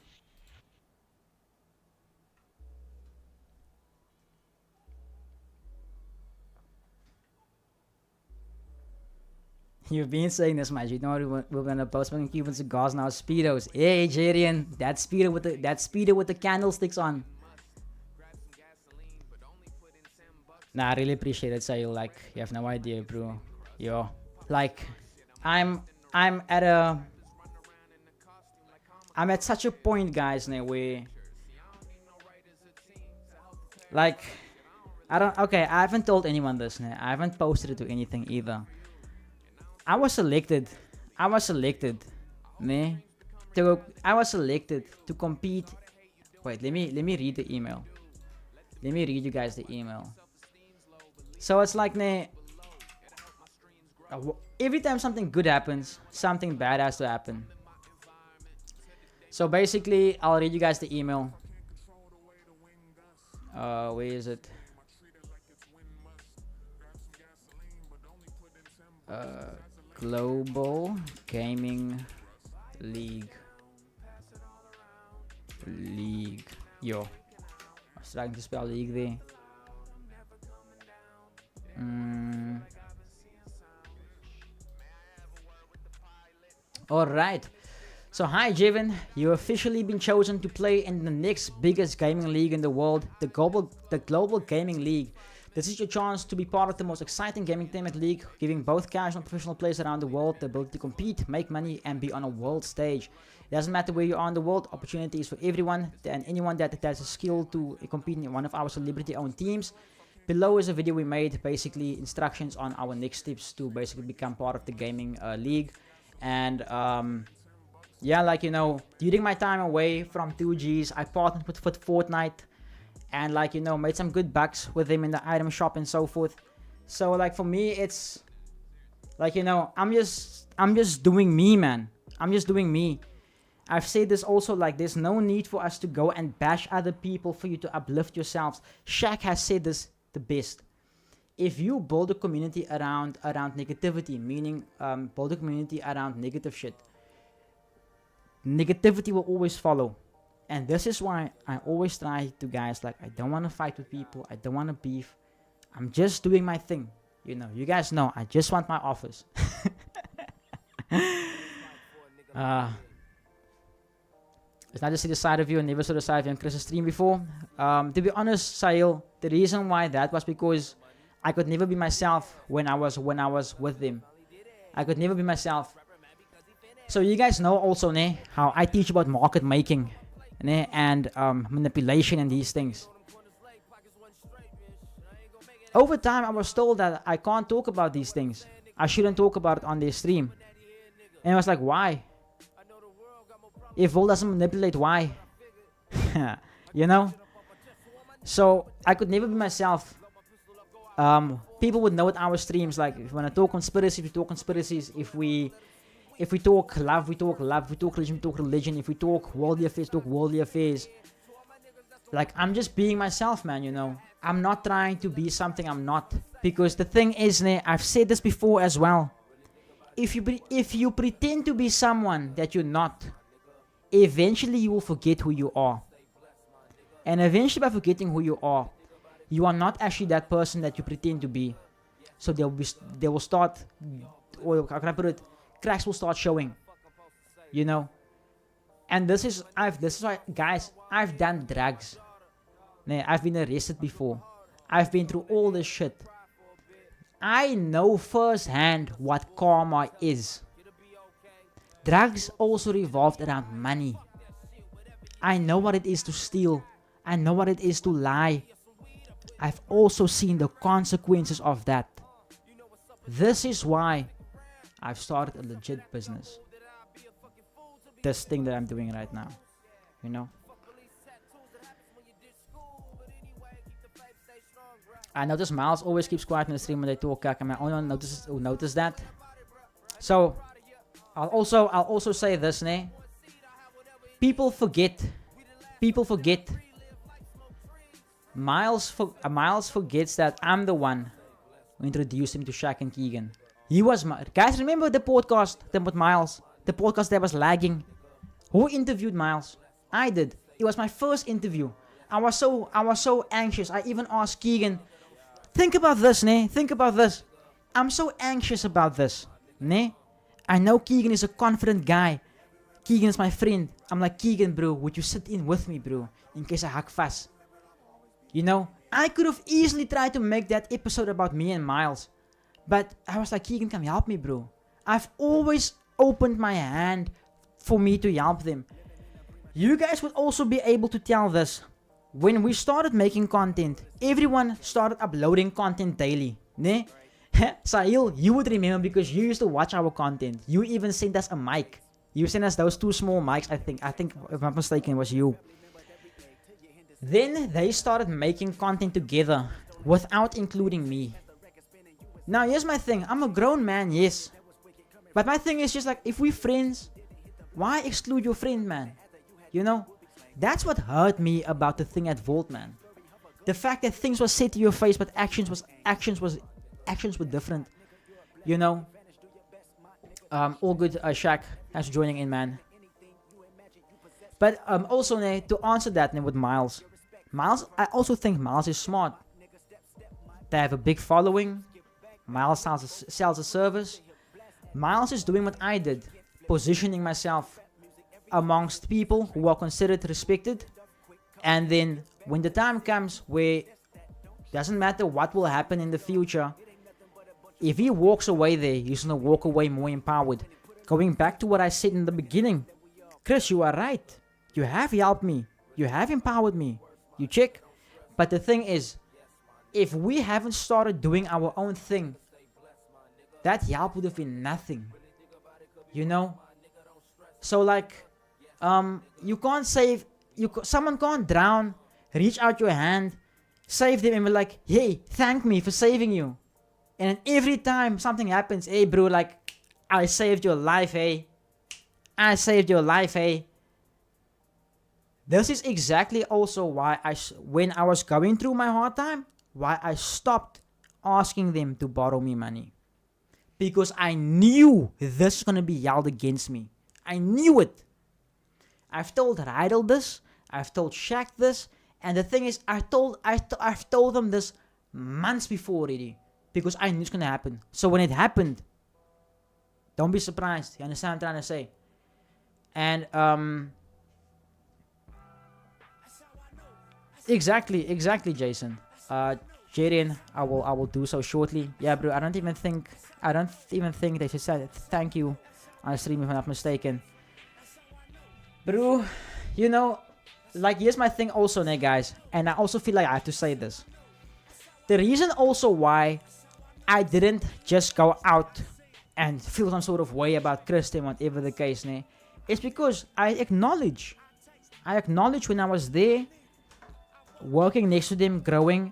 Speaker 3: You've been saying this much. You know we're gonna post smoking Cuban cigars now. Speedos. Hey, Jarian, that speedo with the candlesticks on. Nah, I really appreciate it, Sayil. Like, you have no idea, bro. Yo, like, I'm at such a point, guys, now where, like, I haven't told anyone this, nah. I haven't posted it to anything either. I was selected, nah. I was selected to compete. Wait, let me read the email. Let me read you guys the email. So it's like, nah, every time something good happens, something bad has to happen. So basically, I'll read you guys the email. Where is it? Global Gaming League. Yo, I was trying to spell league there. Alright. So hi Jevon, you've officially been chosen to play in the next biggest gaming league in the world, the Global Gaming League. This is your chance to be part of the most exciting gaming tournament league, giving both casual and professional players around the world the ability to compete, make money, and be on a world stage. It doesn't matter where you are in the world, opportunity is for everyone, and anyone that has a skill to compete in one of our celebrity-owned teams. Below is a video we made, basically instructions on our next steps to basically become part of the gaming league. And yeah, like, you know, during my time away from 2Gs, I partnered with Fortnite. And like, you know, made some good bucks with them in the item shop and so forth. So like for me, it's like, you know, I'm just doing me, man. I'm just doing me. I've said this also, like, there's no need for us to go and bash other people for you to uplift yourselves. Shaq has said this the best. If you build a community around negativity, meaning build a community around negative shit, negativity will always follow. And this is why I always try to, guys, like, I don't want to fight with people. I don't want to beef. I'm just doing my thing. You know, you guys know, I just want my offers. It's not to see the side of you. I never saw the side of you on Chris's stream before. To be honest, Sahil, the reason why that was because I could never be myself when I was with them. I could never be myself. So you guys know also, ne, how I teach about market making. And manipulation and these things. Over time, I was told that I can't talk about these things. I shouldn't talk about it on their stream. And I was like, why? If Vol doesn't manipulate, why? You know? So I could never be myself. People would know at our streams, like, if we want to talk conspiracy, we talk conspiracies. If we talk love, we talk love. If we talk religion, we talk religion. If we talk worldly affairs, talk worldly affairs. Like, I'm just being myself, man, you know. I'm not trying to be something I'm not. Because the thing is, I've said this before as well. If you pretend to be someone that you're not, eventually you will forget who you are. And eventually by forgetting who you are not actually that person that you pretend to be. So they will start, or how can I put it? Cracks will start showing, you know. And this is why, guys, I've done drugs. Nee, I've been arrested before. I've been through all this shit. I know firsthand what karma is. Drugs also revolved around money. I know what it is to steal. I know what it is to lie. I've also seen the consequences of that. This is why I've started a legit business. This thing that I'm doing right now. You know? I notice Miles always keeps quiet in the stream when they talk. Am I only one who notice that? So, I'll also say this, ne? People forget. Miles forgets that I'm the one who introduced him to Shaq and Keegan. He was guys. Remember the podcast with Miles? The podcast that was lagging. Who interviewed Miles? I did. It was my first interview. I was so anxious. I even asked Keegan. Think about this, ne? Think about this. I'm so anxious about this, ne? I know Keegan is a confident guy. Keegan is my friend. I'm like, Keegan, bro, would you sit in with me, bro? In case I hack fast. You know? I could have easily tried to make that episode about me and Miles. But I was like, Keegan, come help me, bro. I've always opened my hand for me to help them. You guys would also be able to tell this. When we started making content, everyone started uploading content daily. Ne? Sahil, you would remember because you used to watch our content. You even sent us a mic. You sent us those 2 small mics, I think if I'm not mistaken, it was you. Then they started making content together without including me. Now here's my thing. I'm a grown man, yes. But my thing is just like, if we're friends, why exclude your friend, man? You know? That's what hurt me about the thing at Volt, man. The fact that things were said to your face, but actions were different. You know. All good. Shaq, thanks for joining in, man. But also, to answer that with Miles. I also think Miles is smart. They have a big following. Miles sells a service. Miles is doing what I did, positioning myself amongst people who are considered respected, and then when the time comes where doesn't matter what will happen in the future, if he walks away there, he's gonna walk away more empowered. Going back to what I said in the beginning, Chris, you are right. You have helped me. You have empowered me. You check. But the thing is, if we haven't started doing our own thing, that help would have been nothing. You know? So like, you can't save, someone can't drown, reach out your hand, save them and be like, hey, thank me for saving you. And then every time something happens, hey bro, like, I saved your life, hey. I saved your life, hey. This is exactly also why when I was going through my hard time, why I stopped asking them to borrow me money. Because I knew this was going to be yelled against me. I knew it. I've told Rydell this. I've told Shaq this. And the thing is, I've told them this months before already. Because I knew it's going to happen. So when it happened, don't be surprised. You understand what I'm trying to say? And, exactly, Jason. Jadon, I will do so shortly. Yeah, bro, I don't even think they should say thank you on stream if I'm not mistaken. Bro, you know, like, here's my thing also, guys, and I also feel like I have to say this. The reason also why I didn't just go out and feel some sort of way about Christian, whatever the case, is because I acknowledge when I was there, working next to them, growing,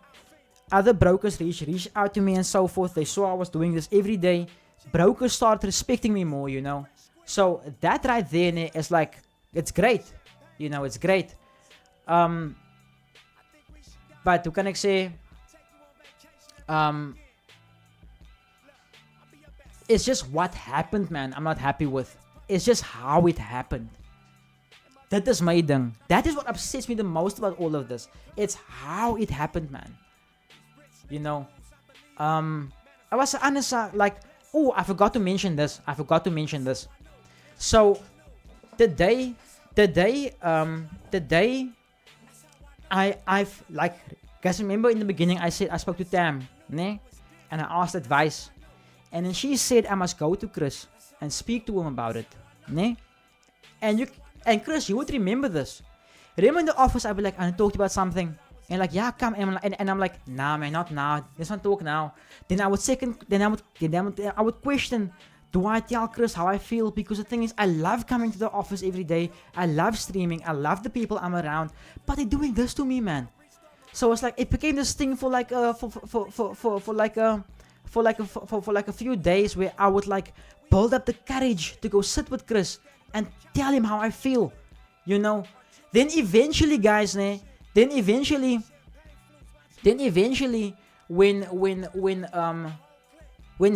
Speaker 3: other brokers reached out to me and so forth. They saw I was doing this every day. Brokers started respecting me more, you know. So that right there is like, it's great. You know, it's great. But hoe kan ek sê, it's just what happened, man. I'm not happy with. It's just how it happened. That is my ding. That is what upsets me the most about all of this. It's how it happened, man. You know, I was honest, like, oh, I forgot to mention this. So, the day I've like, guys, remember in the beginning I said I spoke to Tam, ne? And I asked advice. And then she said I must go to Chris and speak to him about it, ne? And Chris, you would remember this. Remember in the office, I'd be like, I want to talk to you about something. And like, yeah, come. And I'm like, nah, man, not now. Let's not talk now. Then I would question, do I tell Chris how I feel? Because the thing is, I love coming to the office every day. I love streaming. I love the people I'm around. But they're doing this to me, man. So it's like, it became this thing for like a few days where I would like build up the courage to go sit with Chris and tell him how I feel, you know. Then eventually, guys, when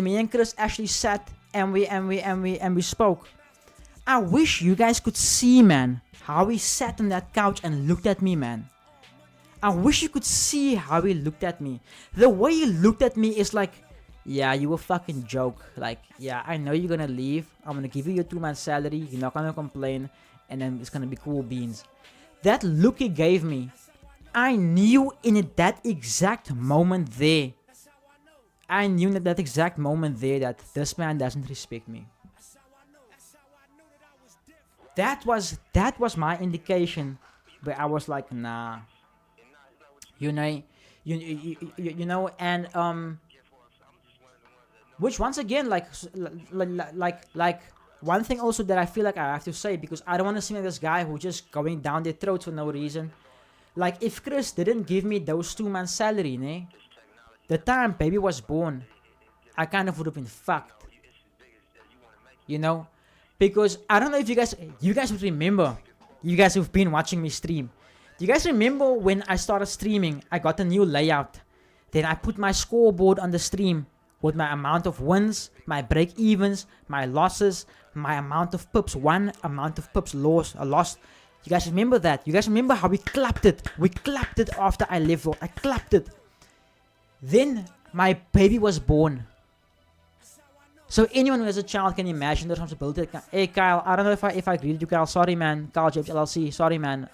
Speaker 3: me and Chris actually sat and we spoke, I wish you guys could see, man, how he sat on that couch and looked at me, man. I wish you could see how he looked at me. The way he looked at me is like, yeah, you a fucking joke. Like, yeah, I know you're gonna leave. I'm gonna give you your 2-month salary. You're not gonna complain. And then it's gonna be cool beans. That look he gave me, I knew in that exact moment there. I knew in that exact moment there that this man doesn't respect me. That was my indication where I was like, nah. You know, and which once again, like one thing also that I feel like I have to say, because I don't want to seem like this guy who just going down their throats for no reason. Like, if Chris didn't give me those 2 months salary, ne, the time baby was born, I kind of would have been fucked. You know, because I don't know if you guys would remember, you guys who've been watching me stream. Do you guys remember when I started streaming, I got a new layout. Then I put my scoreboard on the stream with my amount of wins, my break evens, my losses, my amount of pips won, amount of pips lost. You guys remember that? You guys remember how we clapped it? We clapped it after I left. I clapped it. Then my baby was born. So anyone who has a child can imagine the responsibility. Hey Kyle, I don't know if I greeted you, Kyle. Sorry, man. Kyle James LLC. Sorry, man.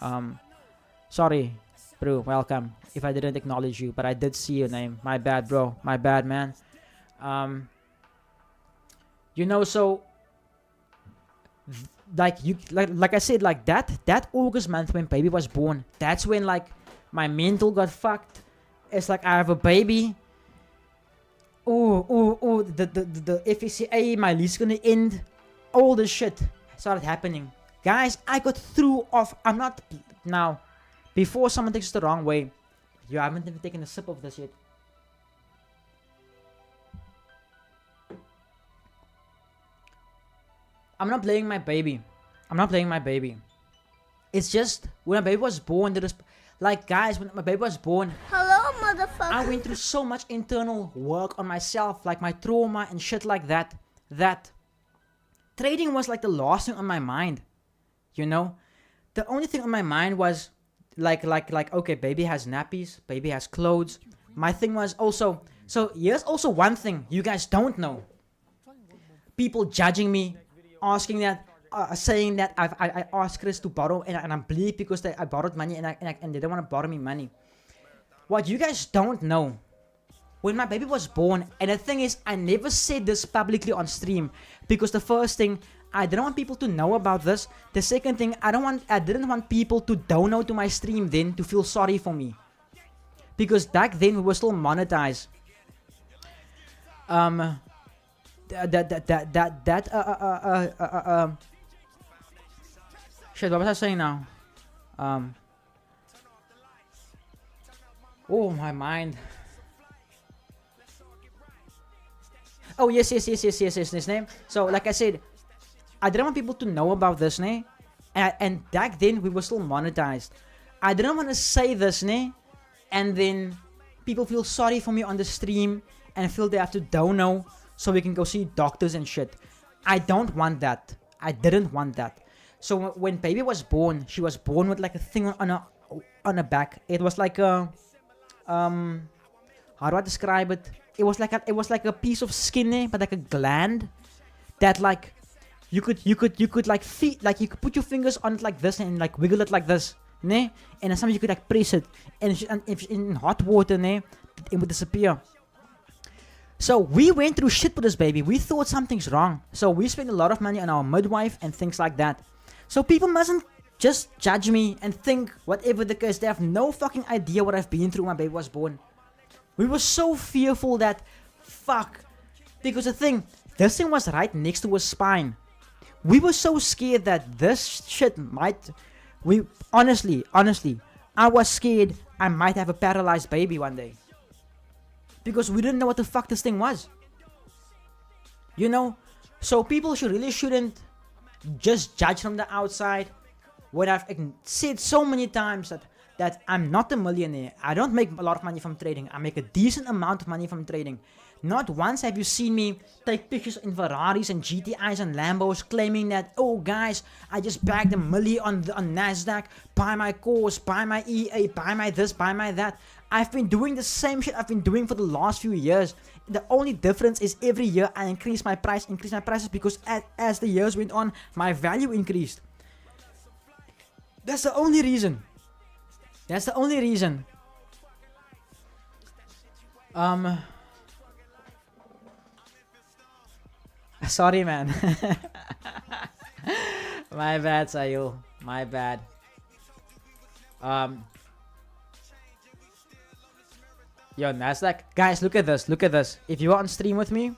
Speaker 3: Sorry, bro. Welcome. If I didn't acknowledge you, but I did see your name. My bad, bro. My bad, man. You know, so like I said, like that August month when baby was born, that's when like my mental got fucked. It's like I have a baby. The FCA, my lease gonna end. All this shit started happening. Guys, I got through off. I'm not now. Before someone takes it the wrong way, you haven't even taken a sip of this yet. I'm not blaming my baby. It's just when my baby was born, there was like, guys, when my baby was born,
Speaker 4: Hello, motherfucker.
Speaker 3: I went through so much internal work on myself, like my trauma and shit like that. That trading was like the last thing on my mind. You know, the only thing on my mind was like okay, baby has nappies, baby has clothes. My thing was also, so here's also one thing you guys don't know. People judging me, asking that, saying that I asked Chris to borrow and I'm bleak because I borrowed money and they don't want to borrow me money. What you guys don't know, when my baby was born, and the thing is, I never said this publicly on stream because the first thing, I didn't want people to know about this. The second thing, I didn't want people to donate to my stream then to feel sorry for me, because back then we were still monetized. Shit, what was I saying now? Oh, my mind. Oh, yes, name. So, like I said, I didn't want people to know about this, ne? And back then, we were still monetized. I didn't want to say this, ne? And then people feel sorry for me on the stream and feel they have to donate so we can go see doctors and shit. I don't want that. I didn't want that. So when baby was born, she was born with like a thing on her back. It was like a how do I describe it? It was like a piece of skin, but like a gland that like you could like feel, like you could put your fingers on it like this and like wiggle it like this, Nee? And then sometimes you could like press it. And if it's in hot water, nee, it would disappear. So we went through shit with this baby. We thought something's wrong. So we spent a lot of money on our midwife and things like that. So people mustn't just judge me and think whatever the case. They have no fucking idea what I've been through when my baby was born. We were so fearful that, fuck. Because the thing, this thing was right next to his spine. We were so scared that this shit might... honestly, I was scared I might have a paralyzed baby one day. Because we didn't know what the fuck this thing was. You know? So people shouldn't just judge from the outside. What I've said so many times that I'm not a millionaire. I don't make a lot of money from trading. I make a decent amount of money from trading. Not once have you seen me take pictures in Ferraris and GTIs and Lambos claiming that, oh guys, I just bagged $1 million on NASDAQ, buy my course, buy my EA, buy my this, buy my that. I've been doing the same shit I've been doing for the last few years. The only difference is every year I increase my prices because as the years went on, my value increased. That's the only reason. Sorry, man. My bad, Sayul. My bad. Yo, NASDAQ. Guys, look at this. If you were on stream with me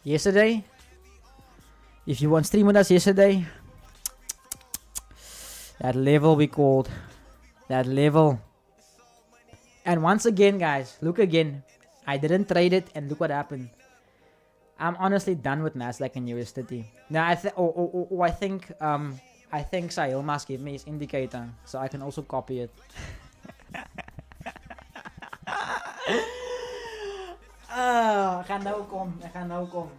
Speaker 3: yesterday, that level we called. That level. And once again, guys, look again. I didn't trade it and look what happened. I'm honestly done with NASDAQ and USDT. Now I think Sahil must give me his indicator so I can also copy it. Ek gaan nou kom.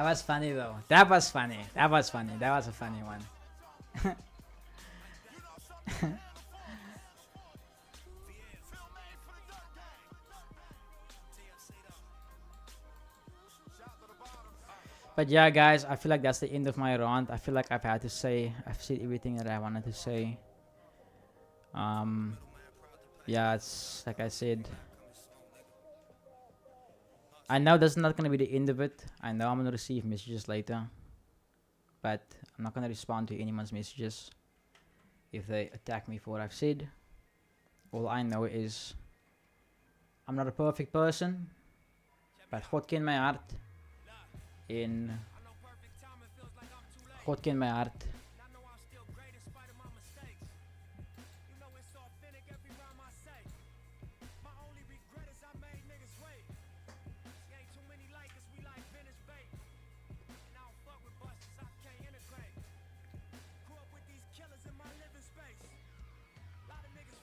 Speaker 3: That was funny though. That was a funny one. But yeah, guys, I feel like that's the end of my rant. I feel like I've said everything that I wanted to say. Yeah, it's like I said. I know that's not gonna be the end of it. I know I'm gonna receive messages later, but I'm not gonna respond to anyone's messages if they attack me for what I've said. All I know is I'm not a perfect person, but God ken my hart. God ken my hart.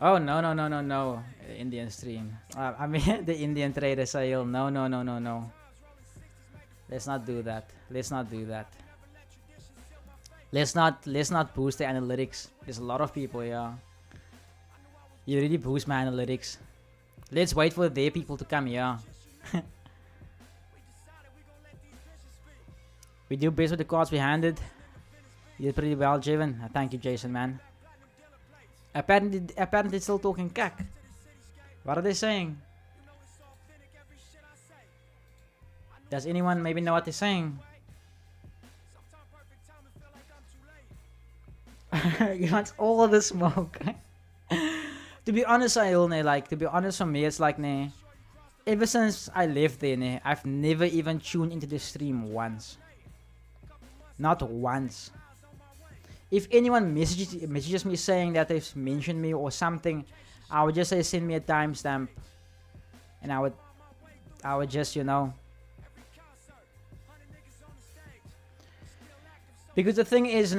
Speaker 3: Oh no. Indian stream. I mean the Indian trader sale. No. Let's not do that. Let's not boost the analytics. There's a lot of people here. You really boost my analytics. Let's wait for their people to come here. We do best with the cards we handed. You did pretty well, Jevon. Thank you, Jason, man. Apparently it's still talking cack. What are they saying? Does anyone maybe know what they're saying? He wants all of the smoke. To be honest, to be honest for me, it's like, ever since I left there, I've never even tuned into the stream once. Not once. If anyone messages me saying that they've mentioned me or something, I would just say send me a timestamp, and I would just, because the thing is,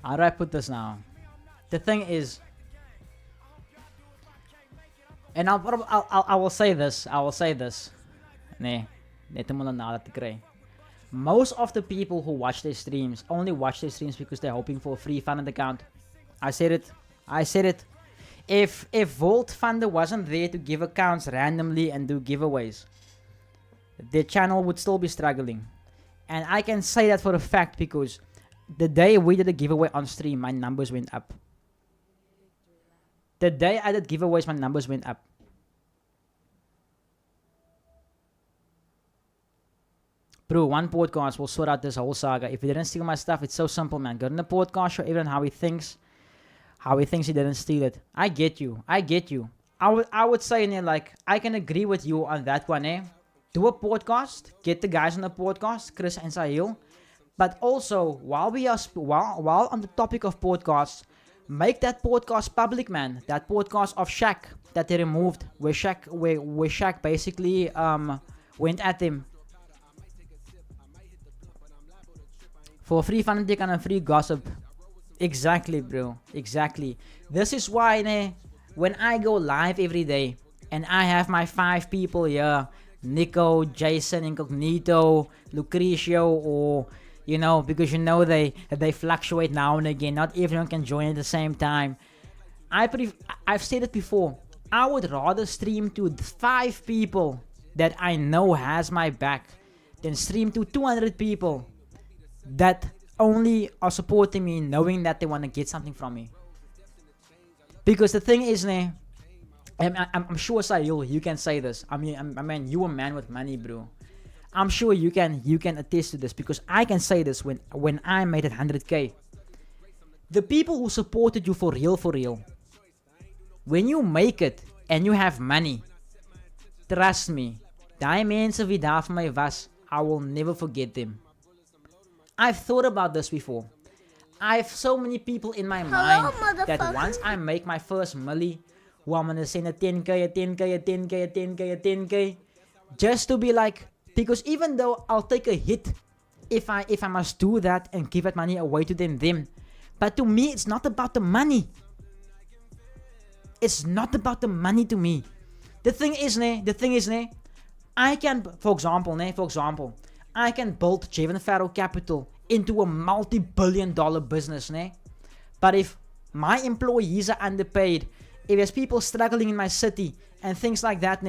Speaker 3: How do I put this now? The thing is, and I will say this. Nee, net om hulle nader te kry. Most of the people who watch their streams only watch their streams because they're hoping for a free funded account. I said it. If Vault Funder wasn't there to give accounts randomly and do giveaways, their channel would still be struggling. And I can say that for a fact because the day we did a giveaway on stream, my numbers went up. The day I did giveaways, my numbers went up. Bro, one podcast will sort out this whole saga. If you didn't steal my stuff, it's so simple, man. Go to the podcast, show everyone how he thinks he didn't steal it. I get you. I would say, like, I can agree with you on that one, eh? Do a podcast, get the guys on the podcast, Chris and Sahil. But also, while on the topic of podcasts, make that podcast public, man. That podcast of Shaq that they removed, where Shaq basically went at him. For free fun and free gossip. Exactly, bro. Exactly. This is why, when I go live every day and I have my 5 people here, Nico, Jason, Incognito, Lucrecio, or because they fluctuate now and again. Not everyone can join at the same time. I've said it before. I would rather stream to 5 people that I know has my back than stream to 200 people that only are supporting me knowing that they want to get something from me. Because the thing is, I'm sure, Sahil, you can say this. I mean, you a man with money, bro. I'm sure you can attest to this because I can say this when I made it 100k. The people who supported you for real, when you make it and you have money, trust me, die mense wie daar vir my was, I will never forget them. I've thought about this before. I have so many people in my mind that once I make my first milli, who I'm gonna send a 10k, just to be like, because even though I'll take a hit if I must do that and give that money away to them, but to me it's not about the money. It's not about the money to me. The thing is, I can, for example, I can build Jevon Pharo Capital into a multi-billion-dollar business, But if my employees are underpaid, if there's people struggling in my city and things like that,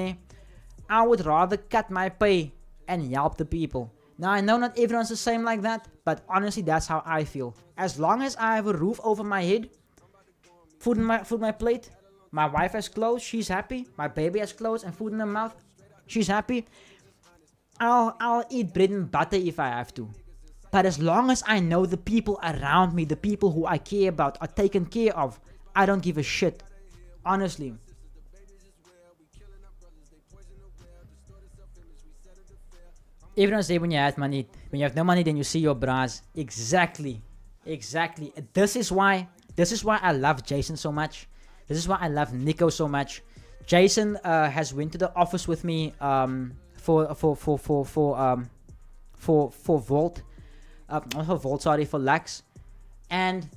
Speaker 3: I would rather cut my pay and help the people. Now, I know not everyone's the same like that, but honestly, that's how I feel. As long as I have a roof over my head, food in my plate, my wife has clothes, she's happy. My baby has clothes and food in her mouth, she's happy. I'll eat bread and butter if I have to. But as long as I know the people around me, the people who I care about are taken care of, I don't give a shit. Honestly. Everyone say when you have money, when you have no money, then you see your bras. Exactly. This is why I love Jason so much. This is why I love Nico so much. Jason has went to the office with me for Vault. Not for Vault, sorry, for Luxe. And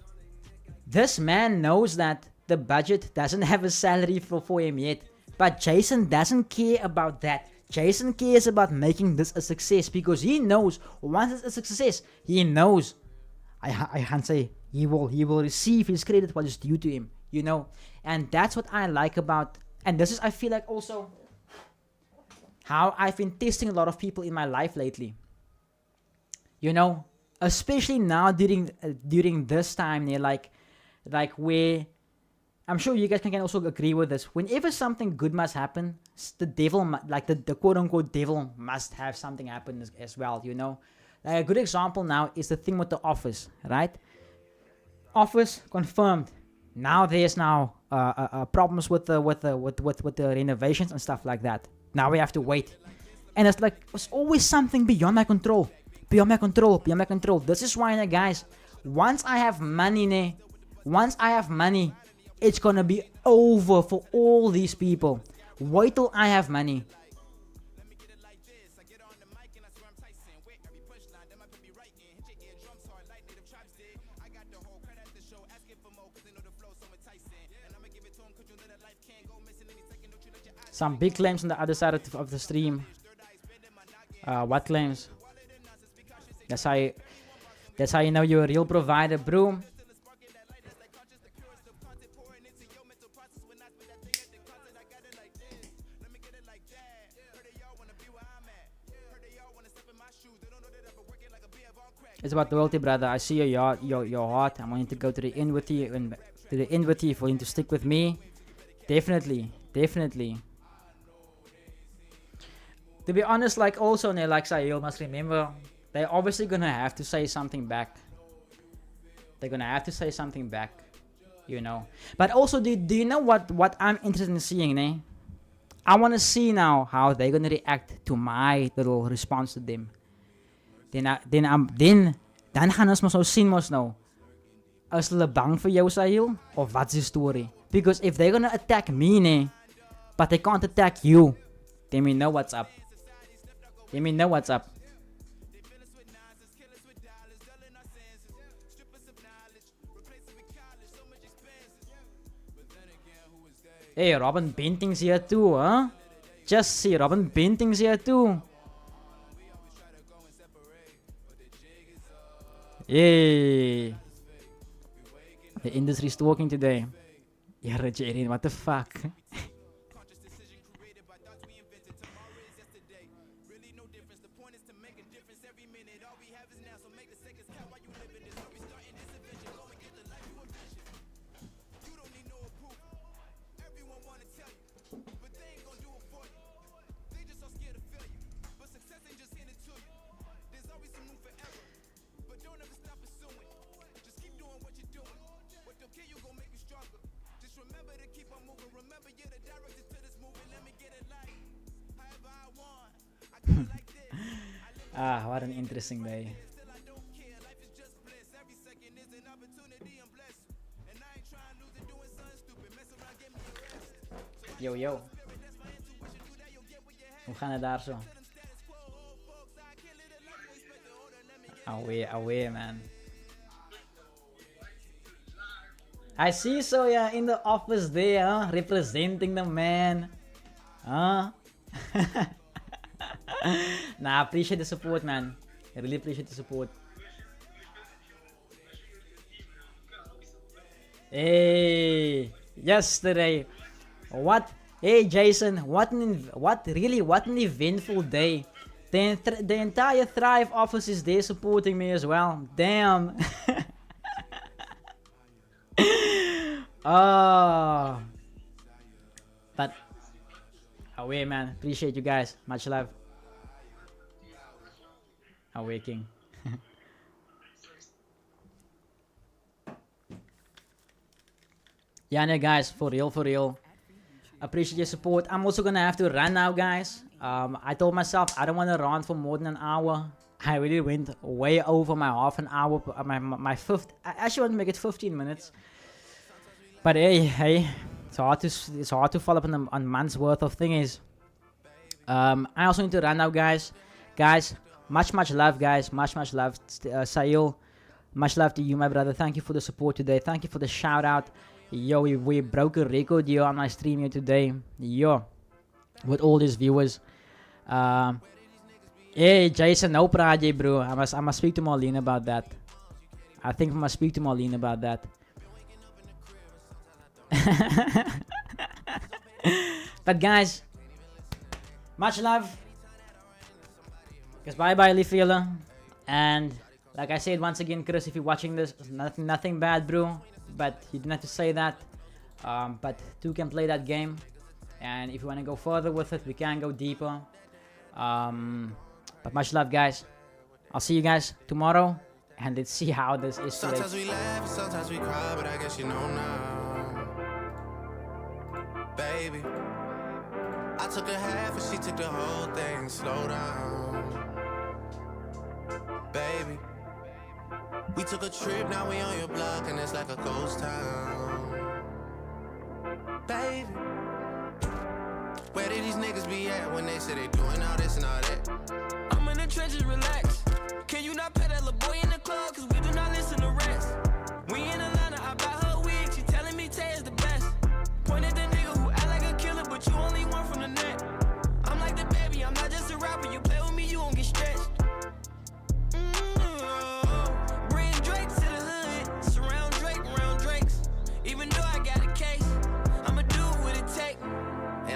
Speaker 3: this man knows that the budget doesn't have a salary for him yet. But Jason doesn't care about that. Jason cares about making this a success because he knows once it's a success, he knows, I can't say, he will receive his credit what is due to him, And that's what I like about, and this is, I feel like, also how I've been testing a lot of people in my life lately. Especially now during this time, like where I'm sure you guys can also agree with this. Whenever something good must happen, the devil, like the quote-unquote devil, must have something happen as well. Like a good example now is the thing with the office, right? Office confirmed. Now there's problems with the renovations and stuff like that. Now we have to wait, and it's always something beyond my control. This is why, guys, once I have money, it's gonna be over for all these people. Wait till I have money. Some big claims on the other side of the stream. What claims? That's how you know you're a real provider, bro. It's about loyalty, brother. I see your heart. I'm going to go to the end with you and to the end with you for you to stick with me. Definitely. To be honest, like also, like Sahil must remember, they're obviously gonna have to say something back. You know. But also, do you know what I'm interested in seeing, ne? I want to see now how they're gonna react to my little response to them. Dan gaan ons maar so sien mos nou. Is hulle bang vir jou, Sahil? Of what's the story? Because if they're gonna attack me, ne, but they can't attack you, then we know what's up. Hey, Robin Benting's here too, huh? Just see, Robin Benting's here too. Yay! The industry's talking today. Yeah, Jaden, what the fuck? What an interesting day. Yo. Hoe gaan het daar zo? Away, man. I see so yeah in the office there, huh? Representing the man. Huh? Nah, appreciate the support, man. I really appreciate the support. Hey, yesterday. What? Hey, Jason. What an eventful day. The entire Thrive office is there supporting me as well. Damn. Oh. But away, man. Appreciate you guys. Much love. Awaking. Yeah, guys, for real. Appreciate your support. I'm also gonna have to run now, guys. I told myself I don't want to run for more than an hour. I really went way over my half an hour. My fifth. I actually want to make it 15 minutes. But hey, it's hard to follow up on a month's worth of things. I also need to run now, guys. Much love, guys. Much love, Sahil. Much love to you, my brother. Thank you for the support today. Thank you for the shout out. Yo, we broke a record here on my stream here today. Yo, with all these viewers. Hey, Jason, no praat, bro. I must speak to Marlene about that. I think I must speak to Marlene about that. But guys, much love. Because bye, Leafeela. And like I said once again, Chris, if you're watching this, nothing bad, bro. But you didn't have to say that. But two can play that game. And if you want to go further with it, we can go deeper. But much love, guys. I'll see you guys tomorrow. And let's see how this is today.
Speaker 5: Sometimes we laugh, sometimes we cry, but I guess you know now. Baby, I took a half and she took the whole thing. Slow down. Baby, we took a trip, now we on your block and it's like a ghost town. Baby, where did these niggas be at when they say they doing all this and all that?
Speaker 6: I'm in the trenches, relax. Can you not pet that little boy in the club? Cause we do not listen to rest. We in Atlanta, I buy her wig, she telling me Tay is the best. Pointed the nigga who act like a killer, but you only one from the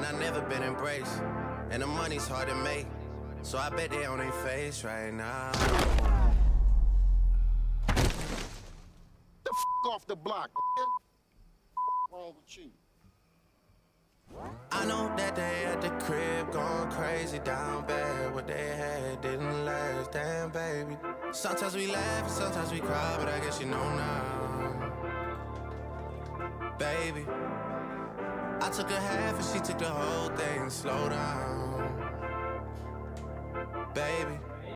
Speaker 5: and I never been embraced. And the money's hard to make, so I bet they on their face right now.
Speaker 7: The f off the block, nigga. Wrong with you?
Speaker 5: I know that they at the crib going crazy down bad. What they had didn't last, damn baby. Sometimes we laugh and sometimes we cry, but I guess you know now, baby. I took a half and she took the whole thing. Slow down, baby.